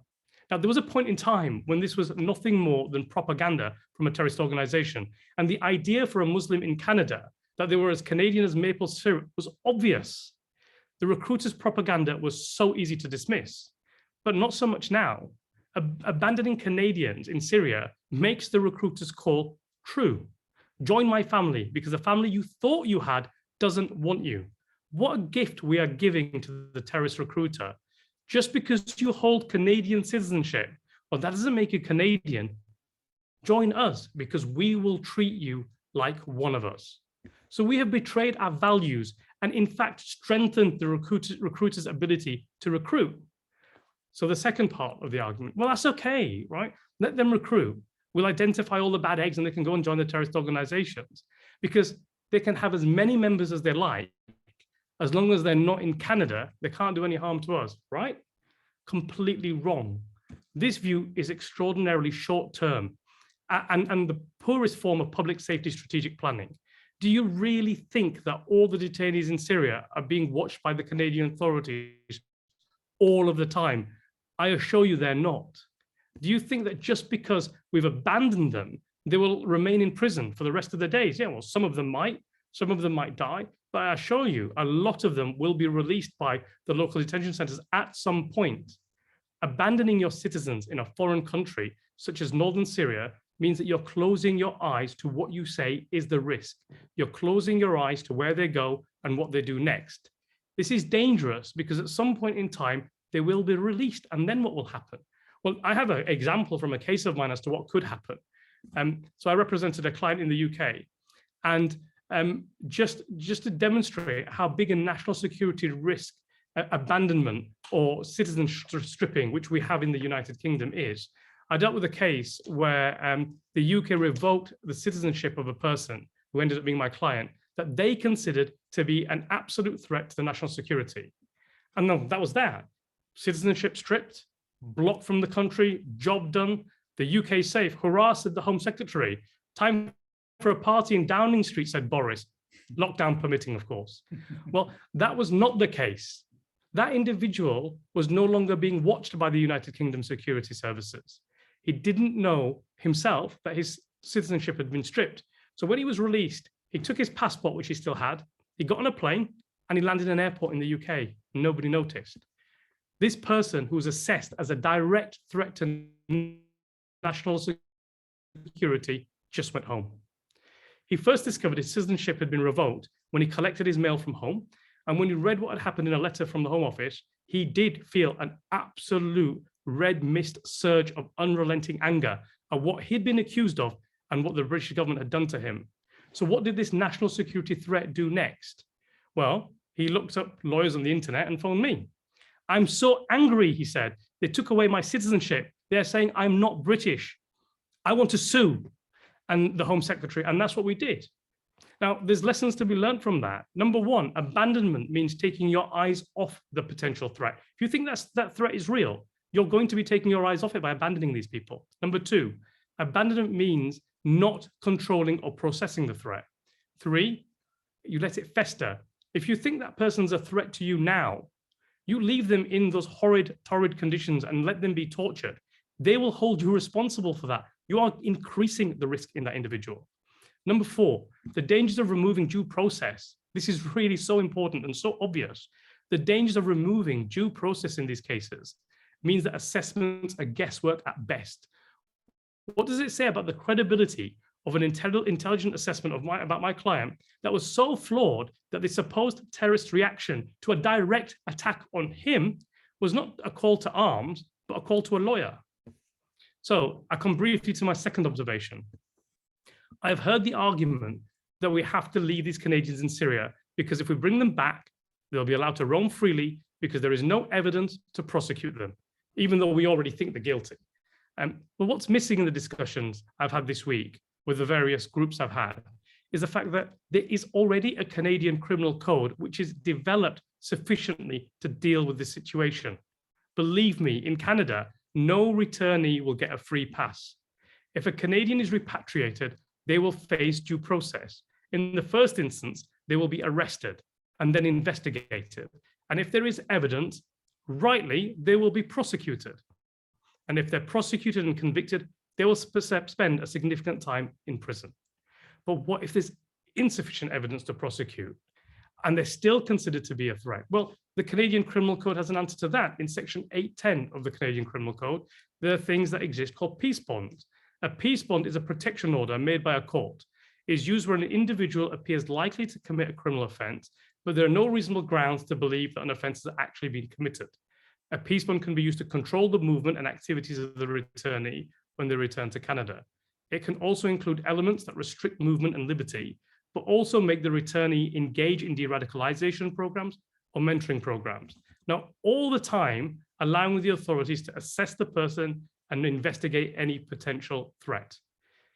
Now, there was a point in time when this was nothing more than propaganda from a terrorist organization. And the idea for a Muslim in Canada that they were as Canadian as maple syrup was obvious. The recruiter's propaganda was so easy to dismiss, but not so much now. Abandoning Canadians in Syria makes the recruiter's call true. Join my family because the family you thought you had doesn't want you. What a gift we are giving to the terrorist recruiter. Just because you hold Canadian citizenship, well, that doesn't make you Canadian. Join us because we will treat you like one of us. So we have betrayed our values and in fact strengthened the recruiter's ability to recruit. So the second part of the argument, well, that's okay, right? Let them recruit. We'll identify all the bad eggs and they can go and join the terrorist organizations because they can have as many members as they like. As long as they're not in Canada, they can't do any harm to us, right? Completely wrong. This view is extraordinarily short-term and the poorest form of public safety strategic planning. Do you really think that all the detainees in Syria are being watched by the Canadian authorities all of the time? I assure you they're not. Do you think that just because we've abandoned them, they will remain in prison for the rest of their days? Yeah, well, some of them might die, but I assure you, a lot of them will be released by the local detention centers at some point. Abandoning your citizens in a foreign country, such as northern Syria, means that you're closing your eyes to what you say is the risk. You're closing your eyes to where they go and what they do next. This is dangerous because at some point in time, they will be released. And then what will happen? Well, I have an example from a case of mine as to what could happen. So I represented a client in the UK, and just to demonstrate how big a national security risk abandonment or citizen stripping, which we have in the United Kingdom, is, I dealt with a case where the UK revoked the citizenship of a person who ended up being my client that they considered to be an absolute threat to the national security. And no, that was that. Citizenship stripped, blocked from the country, job done, the UK safe. Hurrah, said the Home Secretary. Time for a party in Downing Street, said Boris. Lockdown permitting, of course. Well, that was not the case. That individual was no longer being watched by the United Kingdom security services. He didn't know himself that his citizenship had been stripped. So when he was released, he took his passport, which he still had, he got on a plane and he landed in an airport in the UK. Nobody noticed. This person who was assessed as a direct threat to national security just went home. He first discovered his citizenship had been revoked when he collected his mail from home. And when he read what had happened in a letter from the Home Office, he did feel an absolute red mist surge of unrelenting anger at what he'd been accused of and what the British government had done to him. So what did this national security threat do next? Well, he looked up lawyers on the internet and phoned me. I'm so angry, he said. They took away my citizenship. They're saying I'm not British. I want to sue. And the Home Secretary, and that's what we did. Now, there's lessons to be learned from that. Number one, abandonment means taking your eyes off the potential threat. If you think that threat is real, you're going to be taking your eyes off it by abandoning these people. Number two, abandonment means not controlling or processing the threat. Three, you let it fester. If you think that person's a threat to you now, you leave them in those horrid, torrid conditions and let them be tortured. They will hold you responsible for that. You are increasing the risk in that individual. Number four, the dangers of removing due process. This is really so important and so obvious. The dangers of removing due process in these cases means that assessments are guesswork at best. What does it say about the credibility of an intelligent assessment of about my client that was so flawed that the supposed terrorist reaction to a direct attack on him was not a call to arms, but a call to a lawyer? So I come briefly to my second observation. I've heard the argument that we have to leave these Canadians in Syria because if we bring them back, they'll be allowed to roam freely because there is no evidence to prosecute them, even though we already think they're guilty. But what's missing in the discussions I've had this week with the various groups I've had is the fact that there is already a Canadian criminal code which is developed sufficiently to deal with this situation. Believe me, in Canada, no returnee will get a free pass. If a Canadian is repatriated, they will face due process. In the first instance, they will be arrested and then investigated. And if there is evidence, rightly, they will be prosecuted. And if they're prosecuted and convicted, they will spend a significant time in prison. But what if there's insufficient evidence to prosecute and they're still considered to be a threat? Well, the Canadian Criminal Code has an answer to that. In section 810 of the Canadian Criminal Code, there are things that exist called peace bonds. A peace bond is a protection order made by a court. It is used when an individual appears likely to commit a criminal offense, but there are no reasonable grounds to believe that an offense has actually been committed. A peace bond can be used to control the movement and activities of the returnee when they return to Canada. It can also include elements that restrict movement and liberty, but also make the returnee engage in de-radicalization programs or mentoring programs. Now, all the time, allowing the authorities to assess the person and investigate any potential threat,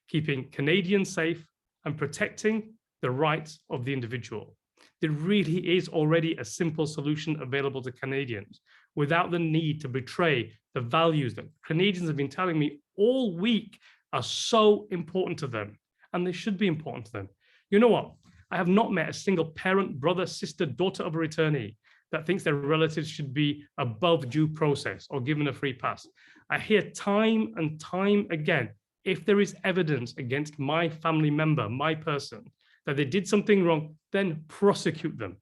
keeping Canadians safe and protecting the rights of the individual. There really is already a simple solution available to Canadians without the need to betray the values that Canadians have been telling me all week are so important to them, and they should be important to them. You know what? I have not met a single parent, brother, sister, daughter of a returnee that thinks their relatives should be above due process or given a free pass. I hear time and time again, if there is evidence against my family member, my person, that they did something wrong, then prosecute them.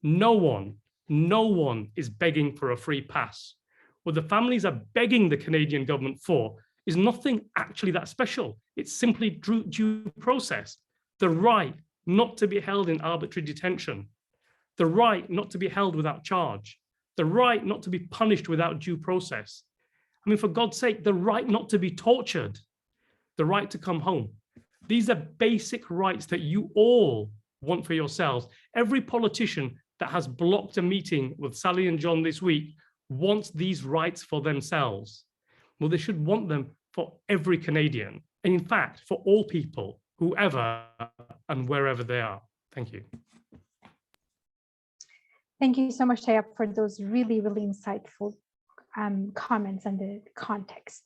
No one is begging for a free pass. What the families are begging the Canadian government for is nothing actually that special. It's simply due process. The right not to be held in arbitrary detention, the right not to be held without charge, the right not to be punished without due process. I mean, for God's sake, the right not to be tortured, the right to come home. These are basic rights that you all want for yourselves. Every politician that has blocked a meeting with Sally and John this week wants these rights for themselves. Well, they should want them for every Canadian, and in fact, for all people, whoever and wherever they are. Thank you. Thank you so much, Tayab, for those really, really insightful comments and the context,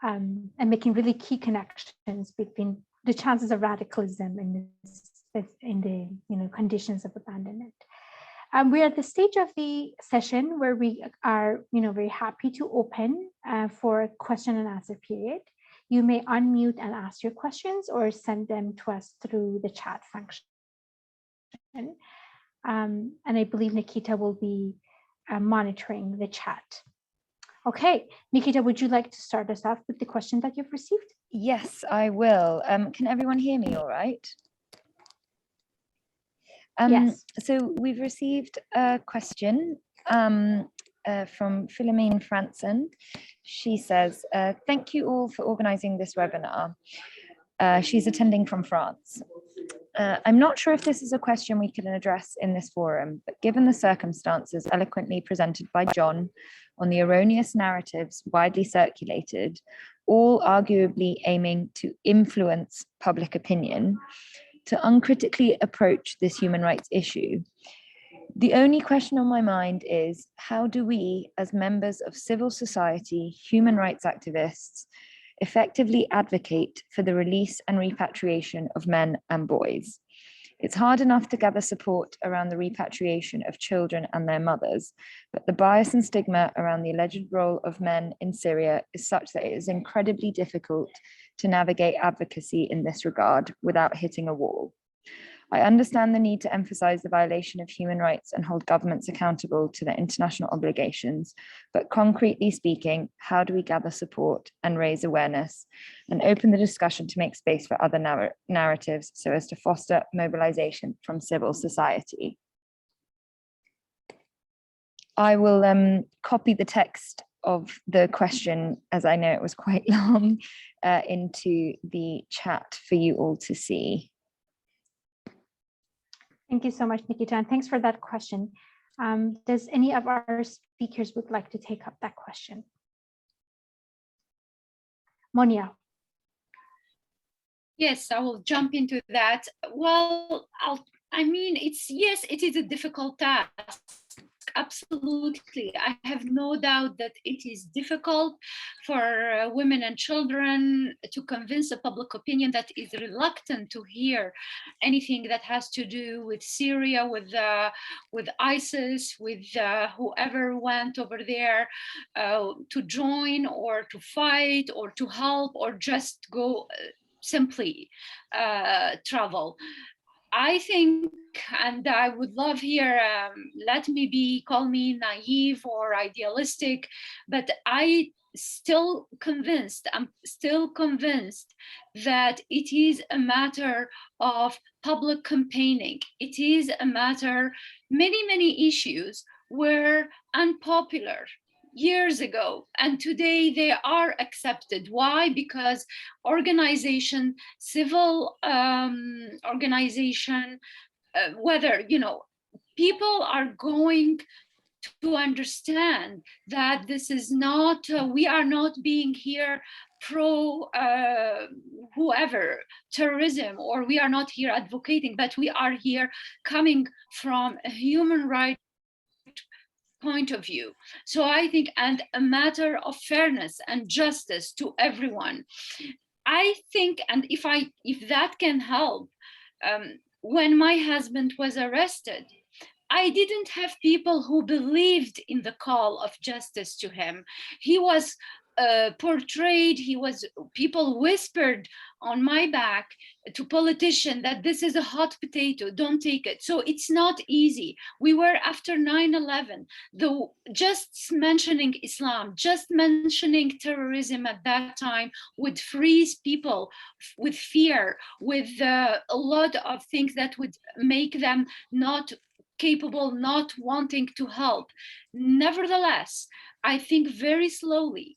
and making really key connections between the chances of radicalism in the conditions of abandonment. We're at the stage of the session where we are very happy to open for a question and answer period. You may unmute and ask your questions or send them to us through the chat function. And I believe Nikita will be monitoring the chat. Okay, Nikita, would you like to start us off with the question that you've received? Yes, I will. Can everyone hear me all right? Yes. So we've received a question from Philomene Franson. She says, thank you all for organizing this webinar. She's attending from France. I'm not sure if this is a question we can address in this forum, but given the circumstances eloquently presented by John on the erroneous narratives widely circulated, all arguably aiming to influence public opinion, to uncritically approach this human rights issue, the only question on my mind is, how do we, as members of civil society, human rights activists, effectively advocate for the release and repatriation of men and boys? It's hard enough to gather support around the repatriation of children and their mothers, but the bias and stigma around the alleged role of men in Syria is such that it is incredibly difficult to navigate advocacy in this regard without hitting a wall. I understand the need to emphasize the violation of human rights and hold governments accountable to their international obligations, but concretely speaking, how do we gather support and raise awareness and open the discussion to make space for other narratives so as to foster mobilization from civil society? I will copy the text of the question, as I know it was quite long, into the chat for you all to see. Thank you so much, Nikita, and thanks for that question. Does any of our speakers would like to take up that question? Monia. Yes, I will jump into that. Well, yes, it is a difficult task. Absolutely. I have no doubt that it is difficult for women and children to convince a public opinion that is reluctant to hear anything that has to do with Syria, with ISIS, with whoever went over there to join or to fight or to help or just go simply travel. I think, and I would love here, call me naive or idealistic, but I'm still convinced that it is a matter of public campaigning. It is a matter, many issues were unpopular years ago, and today they are accepted. Why? Because civil organization, whether, people are going to understand that this is not, we are not being here pro whoever, terrorism, or we are not here advocating, but we are here coming from a human rights point of view. So I think, and a matter of fairness and justice to everyone. I think, and if that can help, when my husband was arrested, I didn't have people who believed in the call of justice to him. He was portrayed, people whispered on my back to politicians that this is a hot potato, don't take it. So it's not easy. We were after 9/11, just mentioning Islam, just mentioning terrorism at that time would freeze people with fear, with a lot of things that would make them not capable, not wanting to help. Nevertheless, I think very slowly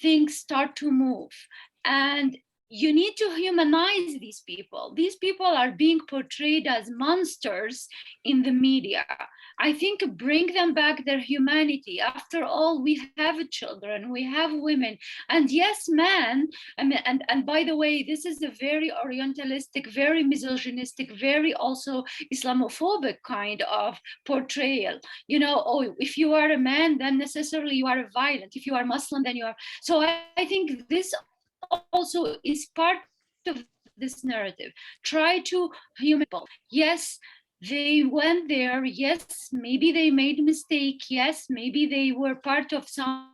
things start to move, and you need to humanize these people. These people are being portrayed as monsters in the media. I think bring them back their humanity. After all, we have children, we have women, and yes, men. And by the way, this is a very orientalistic, very misogynistic, very also Islamophobic kind of portrayal. Oh, if you are a man, then necessarily you are violent. If you are Muslim, then you are. So I think this also is part of this narrative. Try to humanize people. Yes, they went there. Yes, maybe they made a mistake. Yes, maybe they were part of some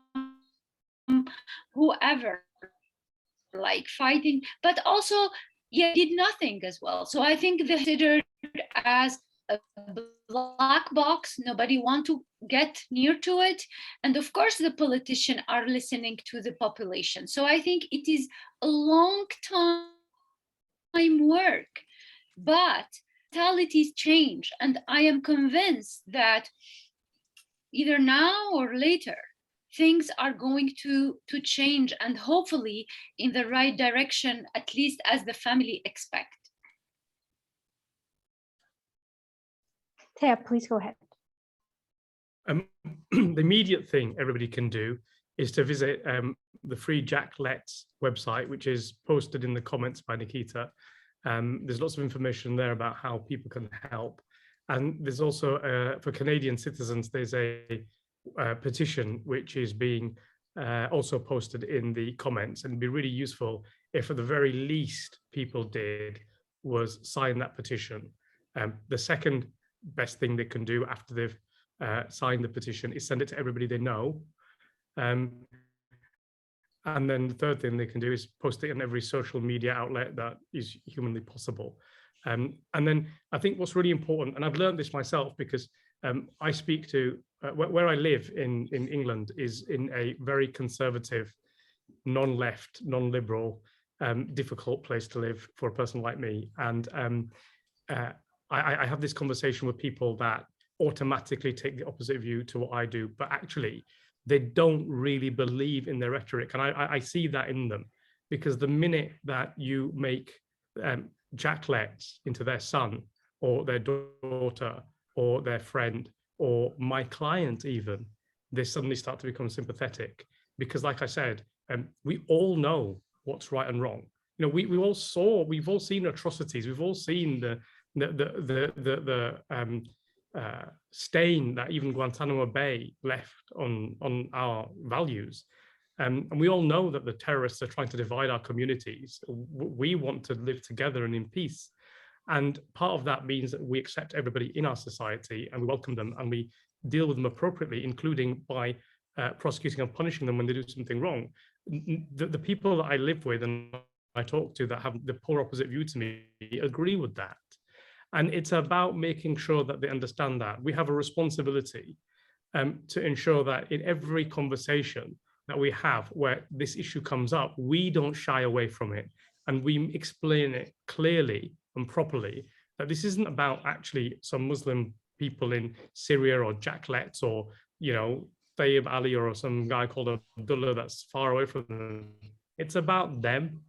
whoever, like fighting, but also did nothing as well. So I think they're considered as a black box. Nobody want to get near to it. And of course, the politicians are listening to the population. So I think it is a long time work, but mentalities change. And I am convinced that either now or later, things are going to change, and hopefully in the right direction, at least as the family expect. Tayab, please go ahead. The immediate thing everybody can do is to visit the free Jack Letts website, which is posted in the comments by Nikita. There's lots of information there about how people can help. And there's also, for Canadian citizens, there's a petition which is being also posted in the comments, and it'd be really useful if at the very least people did was sign that petition. The second best thing they can do after they've signed the petition is send it to everybody they know. And then the third thing they can do is post it in every social media outlet that is humanly possible. And then I think what's really important, and I've learned this myself because I speak to, where I live in England is in a very conservative, non-left, non-liberal, difficult place to live for a person like me. And I have this conversation with people that automatically take the opposite view to what I do, but actually they don't really believe in their rhetoric. And I see that in them, because the minute that you make Jack Letts into their son or their daughter or their friend or my client even, they suddenly start to become sympathetic. Because like I said, we all know what's right and wrong. You know, we've all seen atrocities. We've all seen the stain that even Guantanamo Bay left on our values. And we all know that the terrorists are trying to divide our communities. We want to live together and in peace. And part of that means that we accept everybody in our society and we welcome them and we deal with them appropriately, including by prosecuting and punishing them when they do something wrong. The people that I live with and I talk to that have the polar opposite view to me agree with that. And it's about making sure that they understand that we have a responsibility to ensure that in every conversation that we have where this issue comes up, we don't shy away from it. And we explain it clearly and properly that this isn't about actually some Muslim people in Syria or Jack Letts or, you know, Tayab Ali or some guy called Abdullah that's far away from them. It's about them.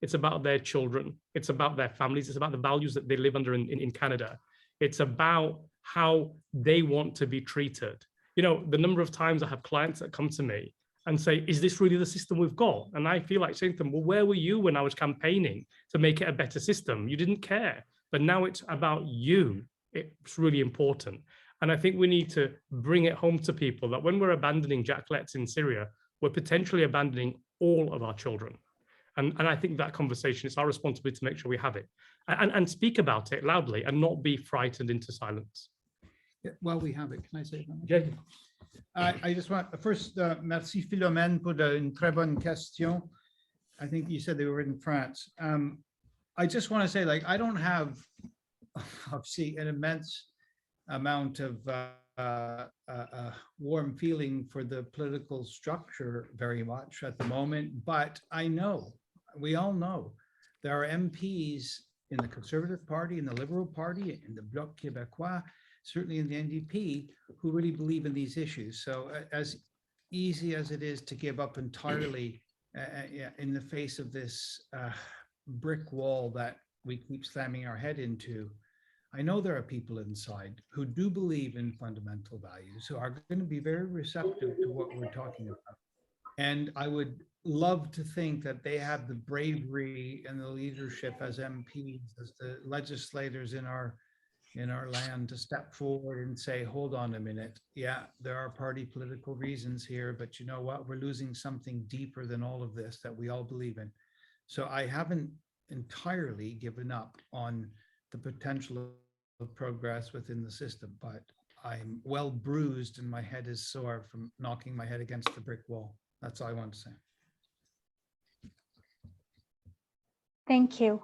It's about their children. It's about their families. It's about the values that they live under in Canada. It's about how they want to be treated. You know, the number of times I have clients that come to me and say, is this really the system we've got? And I feel like saying to them, well, where were you when I was campaigning to make it a better system? You didn't care. But now it's about you. It's really important. And I think we need to bring it home to people that when we're abandoning Jack Letts in Syria, we're potentially abandoning all of our children. And I think that conversation, it's our responsibility to make sure we have it and speak about it loudly and not be frightened into silence. Yeah, well, we have it. Can I say something? Yeah. I just want, first, merci Philomène pour une très bonne question. I think you said they were in France. I just want to say, like, I don't have, obviously, an immense amount of warm feeling for the political structure very much at the moment, but I know, we all know, there are MPs in the Conservative Party, in the Liberal Party, in the Bloc Québécois, certainly in the NDP, who really believe in these issues. So as easy as it is to give up entirely in the face of this brick wall that we keep slamming our head into, I know there are people inside who do believe in fundamental values, who are going to be very receptive to what we're talking about. And I would love to think that they have the bravery and the leadership as MPs, as the legislators in our land to step forward and say, hold on a minute. Yeah, there are party political reasons here, but you know what? We're losing something deeper than all of this that we all believe in. So I haven't entirely given up on the potential of progress within the system, but I'm well bruised and my head is sore from knocking my head against the brick wall. That's all I want to say. Thank you.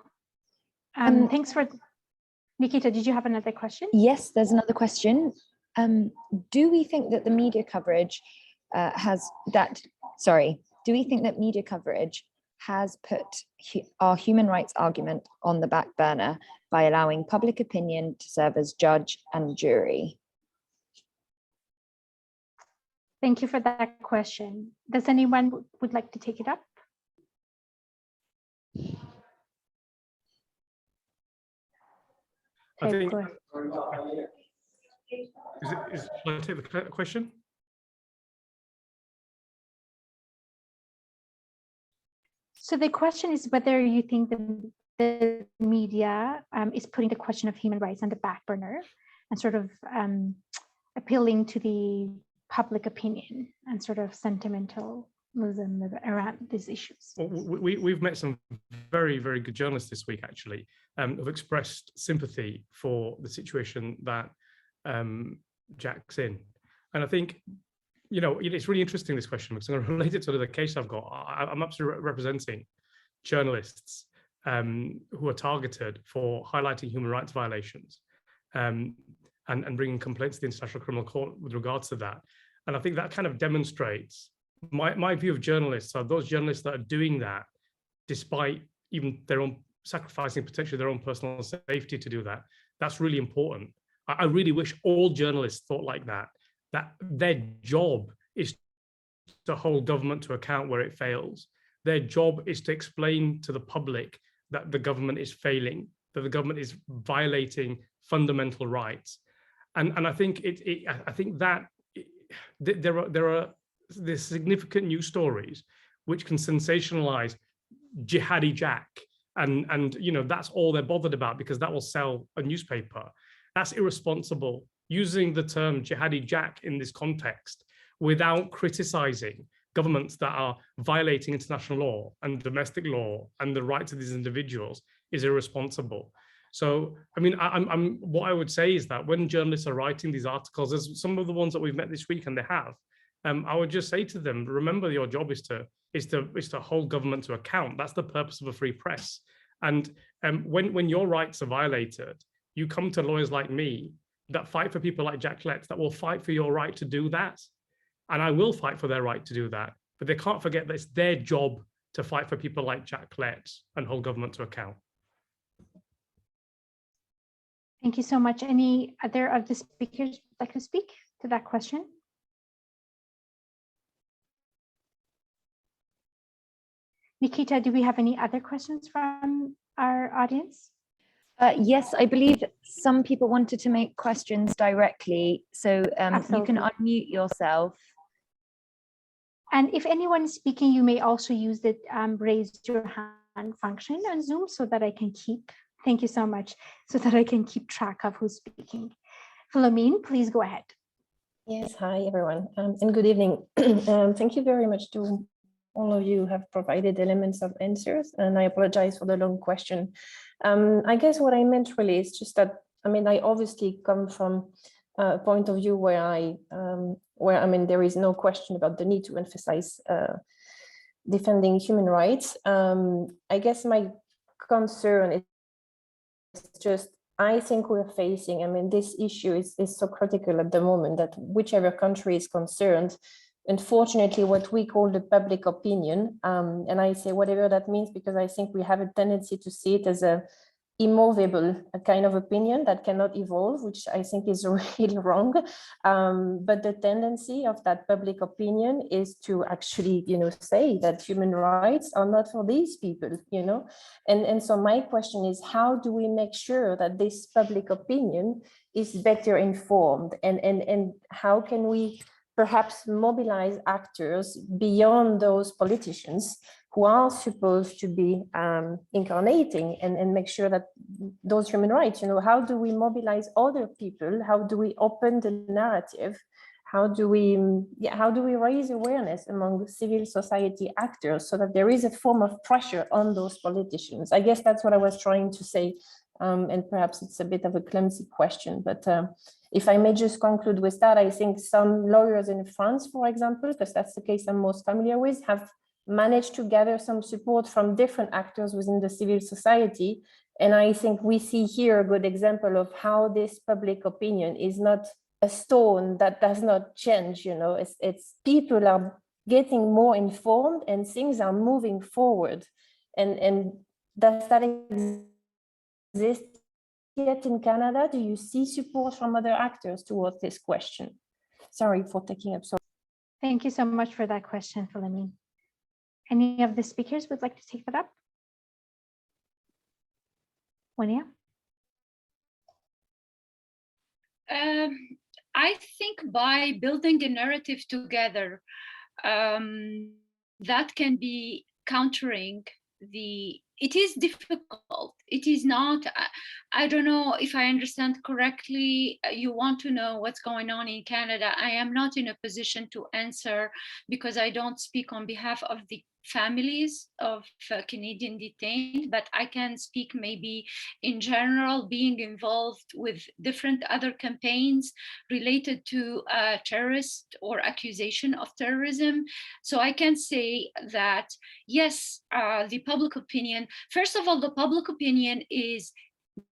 Thanks for Nikita, did you have another question? Yes, there's another question. Do we think that the media coverage do we think that media coverage has put our human rights argument on the back burner by allowing public opinion to serve as judge and jury? Thank you for that question. Does anyone would like to take it up? I Okay, think, good. shall I take the question? So the question is whether you think the media is putting the question of human rights on the back burner and sort of appealing to the public opinion and sort of sentimentalism around these issues. We've met some very, very good journalists this week, actually, who've expressed sympathy for the situation that Jack's in. And I think, it's really interesting, this question, because I'm going to relate it to the case I've got. I'm absolutely representing journalists who are targeted for highlighting human rights violations and bringing complaints to the International Criminal Court with regards to that. And I think that kind of demonstrates my view of journalists are those journalists that are doing that despite even their own sacrificing potentially their own personal safety to do that. That's really important. I really wish all journalists thought like that their job is to hold government to account where it fails. Their job is to explain to the public that the government is failing, that the government is violating fundamental rights. And I think there's significant news stories which can sensationalize jihadi Jack, and that's all they're bothered about because that will sell a newspaper. That's irresponsible. Using the term jihadi Jack in this context without criticizing governments that are violating international law and domestic law and the rights of these individuals is irresponsible. So, I mean, what I would say is that when journalists are writing these articles, as some of the ones that we've met this week and they have, I would just say to them, remember your job is to hold government to account. That's the purpose of a free press. And when your rights are violated, you come to lawyers like me that fight for people like Jack Letts that will fight for your right to do that. And I will fight for their right to do that. But they can't forget that it's their job to fight for people like Jack Letts and hold government to account. Thank you so much. Any other of the speakers like to speak to that question? Nikita, do we have any other questions from our audience? Yes, I believe some people wanted to make questions directly. So you can unmute yourself. And if anyone is speaking, you may also use the raise your hand function on Zoom so that I can keep, thank you so much, so that I can keep track of who's speaking. Philomene, please go ahead. Yes, hi everyone, and good evening. Thank you very much to all of you who have provided elements of answers, and I apologize for the long question. I guess what I meant really is just that, I mean, I obviously come from a point of view where I mean, there is no question about the need to emphasize defending human rights. I guess my concern is just, I think we're facing, I mean, this issue is so critical at the moment that whichever country is concerned, unfortunately, what we call the public opinion, and I say whatever that means because I think we have a tendency to see it as a kind of opinion that cannot evolve, which I think is really wrong. But the tendency of that public opinion is to actually, say that human rights are not for these people, And so my question is, how do we make sure that this public opinion is better informed? And how can we perhaps mobilize actors beyond those politicians who are supposed to be incarnating and make sure that those human rights, how do we mobilize other people? How do we open the narrative? How do we raise awareness among civil society actors so that there is a form of pressure on those politicians? I guess that's what I was trying to say. And perhaps it's a bit of a clumsy question, but if I may just conclude with that, I think some lawyers in France, for example, because that's the case I'm most familiar with, have managed to gather some support from different actors within the civil society And I think we see here a good example of how this public opinion is not a stone that does not change, you know, it's people are getting more informed and things are moving forward. And does that exist yet in Canada? Do you see support from other actors towards this question? Sorry for taking up so. Thank you so much for that question, Philomene. Any of the speakers would like to take that up? Monia? I think by building a narrative together, that can be countering it is difficult. It is not, I don't know if I understand correctly, you want to know what's going on in Canada. I am not in a position to answer because I don't speak on behalf of the families of Canadian detained, but I can speak maybe in general, being involved with different other campaigns related to terrorist or accusation of terrorism. So I can say that, yes, the public opinion, first of all, the public opinion is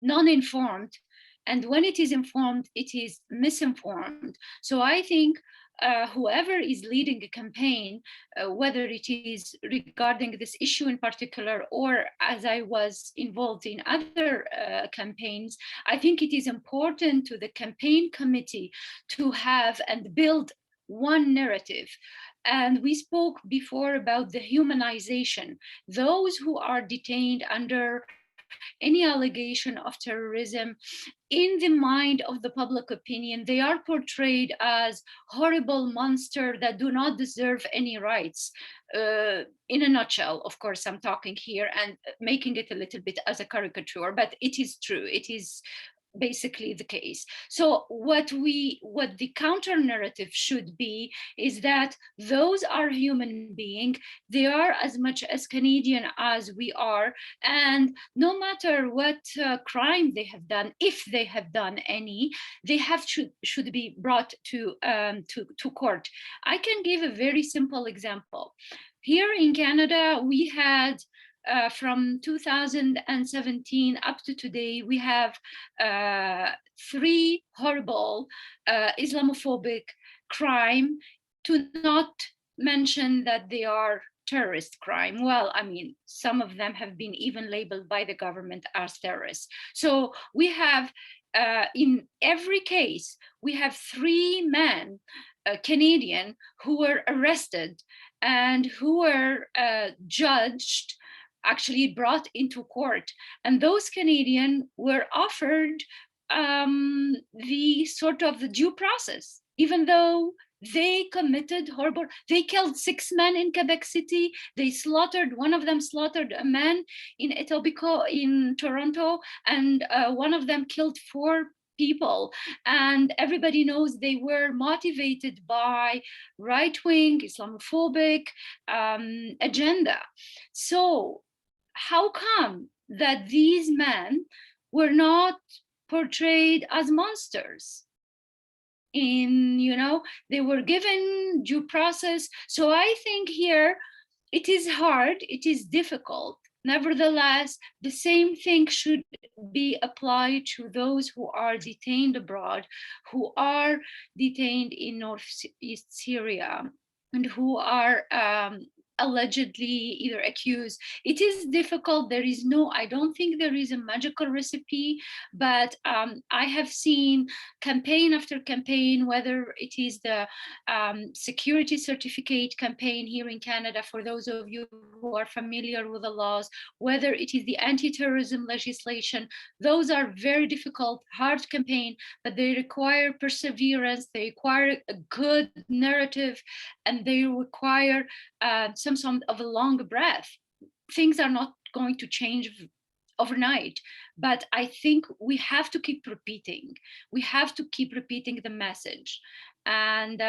non-informed. And when it is informed, it is misinformed. So I think whoever is leading a campaign, whether it is regarding this issue in particular, or as I was involved in other campaigns, I think it is important to the campaign committee to have and build one narrative. And we spoke before about the humanization. Those who are detained under any allegation of terrorism, in the mind of the public opinion, they are portrayed as horrible monsters that do not deserve any rights. In a nutshell, of course, I'm talking here and making it a little bit as a caricature, but it is true. It is basically the case. So what the counter narrative should be is that those are human beings. They are as much as Canadian as we are, and no matter what crime they have done, if they have done any, they should be brought to court. I can give a very simple example. Here in Canada, we had from 2017 up to today, we have 3 horrible Islamophobic crime, to not mention that they are terrorist crime. Well, I mean, some of them have been even labeled by the government as terrorists. So we have, in every case, we have 3 men, Canadian, who were arrested and who were judged, actually brought into court. And those Canadians were offered the sort of the due process, even though they committed horrible, they killed 6 men in Quebec City. They slaughtered, one of them slaughtered a man in Etobicoke in Toronto, and one of them killed 4 people. And everybody knows they were motivated by right-wing Islamophobic agenda. So how come that these men were not portrayed as monsters? They were given due process. So I think here it is hard, it is difficult. Nevertheless, the same thing should be applied to those who are detained abroad, who are detained in North East Syria, and who are allegedly either accused. It is difficult. There is I don't think there is a magical recipe, but I have seen campaign after campaign, whether it is the security certificate campaign here in Canada, for those of you who are familiar with the laws, whether it is the anti-terrorism legislation. Those are very difficult, hard campaign, but they require perseverance, they require a good narrative, and they require some of a long breath. Things are not going to change overnight, but I think we have to keep repeating. We have to keep repeating the message, and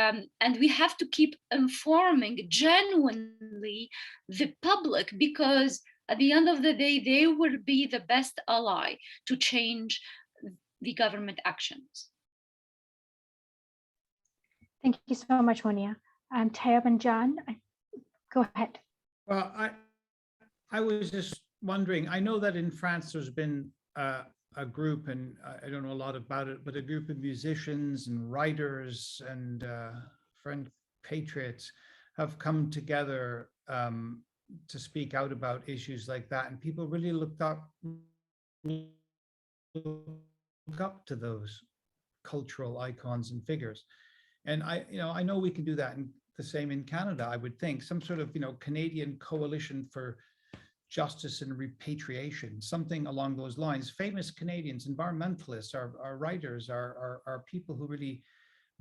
we have to keep informing genuinely the public, because at the end of the day, they will be the best ally to change the government actions. Thank you so much, Monia. Tayab and John, go ahead. Well, I was just wondering, I know that in France there's been a group, and I don't know a lot about it, but a group of musicians and writers and friend patriots have come together to speak out about issues like that, and people really look up to those cultural icons and figures. And I know we can do that, and the same in Canada, I would think, some sort of Canadian coalition for justice and repatriation, something along those lines. Famous Canadians, environmentalists, our writers, are people who really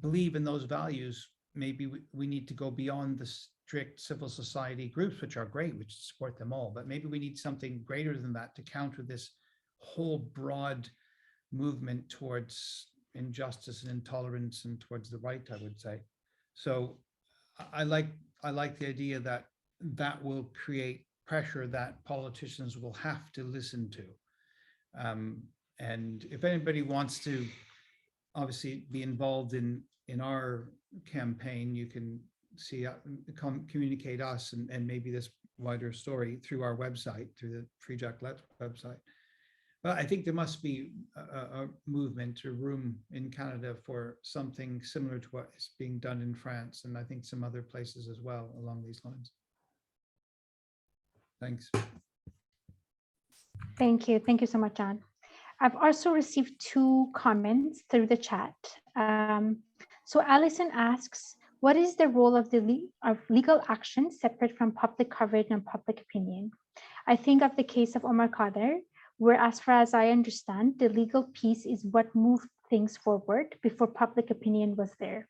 believe in those values. Maybe we need to go beyond the strict civil society groups, which are great, which support them all, but maybe we need something greater than that to counter this whole broad movement towards injustice and intolerance and towards the right, I would say. So I like the idea that that will create pressure that politicians will have to listen to. And if anybody wants to obviously be involved in our campaign, you can see, communicate us and maybe this wider story through our website, through the Free Jacquelette's website. But I think there must be a movement or room in Canada for something similar to what is being done in France, and I think some other places as well along these lines. Thanks. Thank you. Thank you so much, John. I've also received 2 comments through the chat. So Alison asks, what is the role of legal action separate from public coverage and public opinion? I think of the case of Omar Khader, where, as far as I understand, the legal piece is what moved things forward before public opinion was there.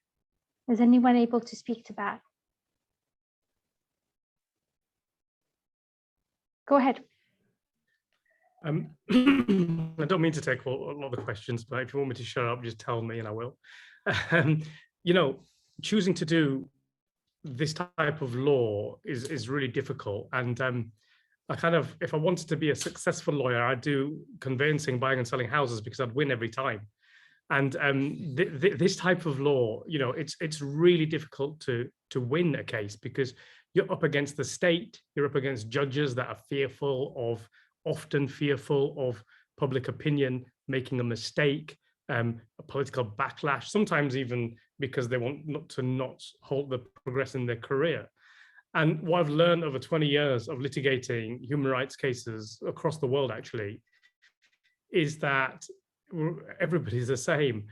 Is anyone able to speak to that? Go ahead. I don't mean to take a lot of the questions, but if you want me to shut up, just tell me and I will. Choosing to do this type of law is really difficult. And if I wanted to be a successful lawyer, I'd do conveyancing, buying and selling houses, because I'd win every time. And this type of law, it's really difficult to win a case, because you're up against the state, you're up against judges that are often fearful of public opinion, making a mistake, a political backlash, sometimes even because they want not halt the progress in their career. And what I've learned over 20 years of litigating human rights cases across the world, actually, is that everybody's the same.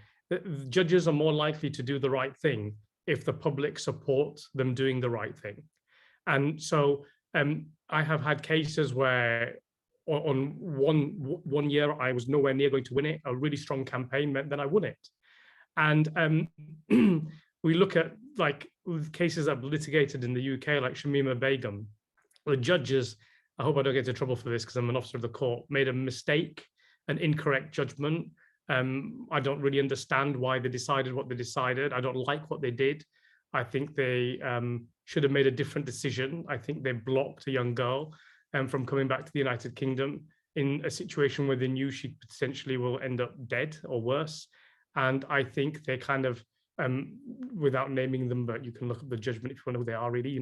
Judges are more likely to do the right thing if the public supports them doing the right thing. And so I have had cases where on one year I was nowhere near going to win it. A really strong campaign meant that I won it. And we look at cases I've litigated in the UK, like Shamima Begum. The judges, I hope I don't get into trouble for this because I'm an officer of the court, made a mistake, an incorrect judgment. I don't really understand why they decided what they decided. I don't like what they did. I think they should have made a different decision. I think they blocked a young girl from coming back to the United Kingdom in a situation where they knew she potentially will end up dead or worse. And I think they kind of, without naming them, but you can look at the judgment if you want to know who they are really,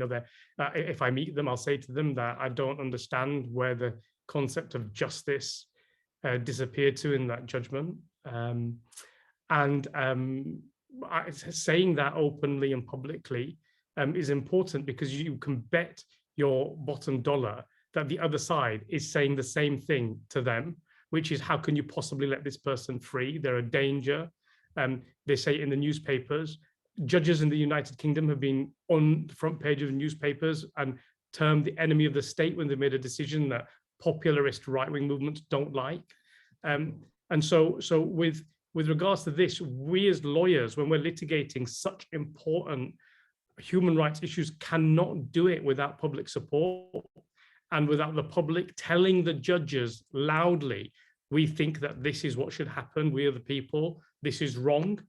if I meet them, I'll say to them that I don't understand where the concept of justice disappeared to in that judgment. Saying that openly and publicly is important, because you can bet your bottom dollar that the other side is saying the same thing to them, which is, how can you possibly let this person free? They're a danger. They say in the newspapers, judges in the United Kingdom have been on the front page of the newspapers and termed the enemy of the state when they made a decision that popularist right-wing movements don't like. And so with regards to this, we as lawyers, when we're litigating such important human rights issues, cannot do it without public support and without the public telling the judges loudly, we think that this is what should happen, we are the people, this is wrong.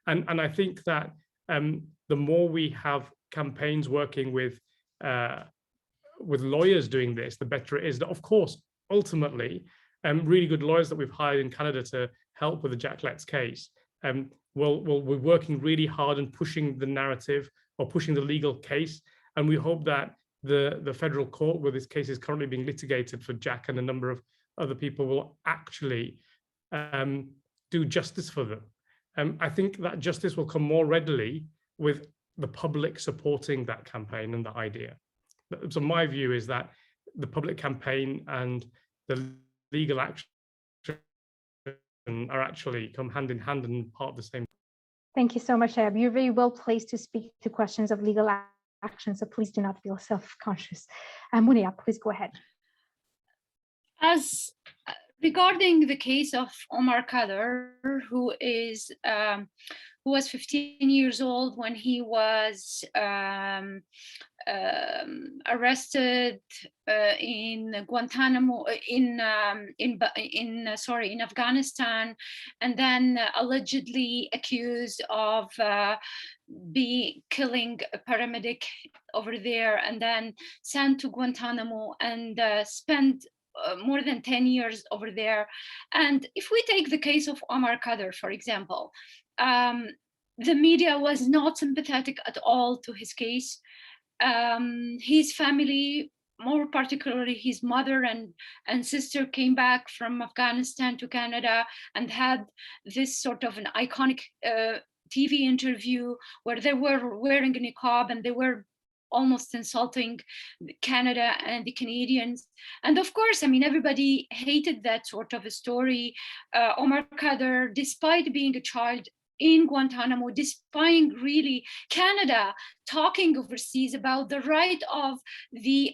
And I think that the more we have campaigns working with lawyers doing this, the better it is. That, of course, ultimately, really good lawyers that we've hired in Canada to help with the Jacquelette's case we're working really hard and pushing the narrative or pushing the legal case. And we hope that the federal court, where this case is currently being litigated for Jack and a number of other people, will actually do justice for them. I think that justice will come more readily with the public supporting that campaign and the idea. So my view is that the public campaign and the legal action are actually come hand in hand and part of the same. Thank you so much, Tayab. You're very well placed to speak to questions of legal action, so please do not feel self-conscious. Munia, please go ahead. As regarding the case of Omar Kader, who was 15 years old when he was arrested in Guantanamo, in Afghanistan, and then allegedly accused of killing a paramedic over there, and then sent to Guantanamo and spent more than 10 years over there. And if we take the case of Omar Kader, for example, the media was not sympathetic at all to his case. His family, more particularly his mother and sister, came back from Afghanistan to Canada and had this sort of an iconic TV interview where they were wearing a niqab and they were almost insulting Canada and the Canadians. And of course, I mean, everybody hated that sort of a story. Omar Kader, despite being a child in Guantanamo, despite really Canada talking overseas about the right of the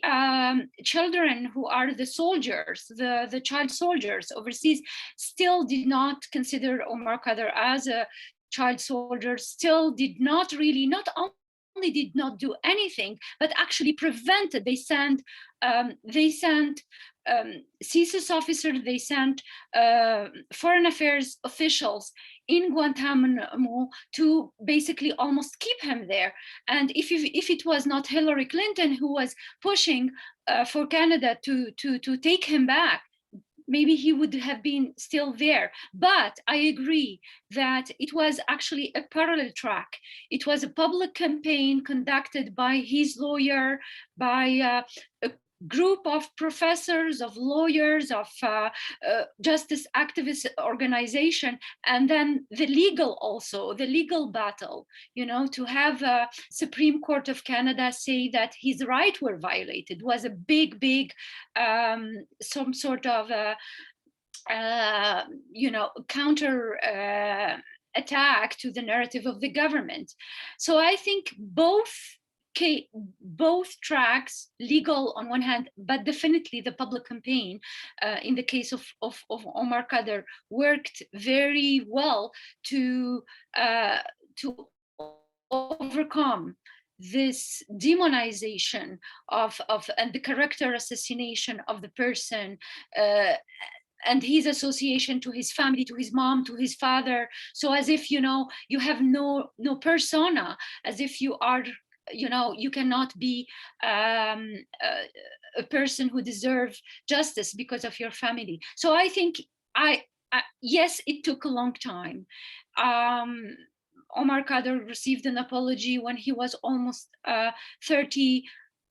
children who are the soldiers, the child soldiers overseas, still did not consider Omar Kader as a child soldier, still did not really, not only did not do anything, but actually prevented. They sent CSIS officers, they sent foreign affairs officials in Guantanamo to basically almost keep him there. And if it was not Hillary Clinton who was pushing for Canada to take him back, maybe he would have been still there. But I agree that it was actually a parallel track. It was a public campaign conducted by his lawyer, by a group of professors, of lawyers, of justice activist organization, and then the legal battle, to have a Supreme Court of Canada say that his rights were violated was a big some sort of counter attack to the narrative of the government. So I think both tracks, legal on one hand, but definitely the public campaign in the case of Omar Kader worked very well to overcome this demonization of and the character assassination of the person, and his association to his family, to his mom, to his father. So as if, you have no persona, as if you are, you cannot be a person who deserves justice because of your family. So I think, yes, it took a long time. Omar Kader received an apology when he was almost 30,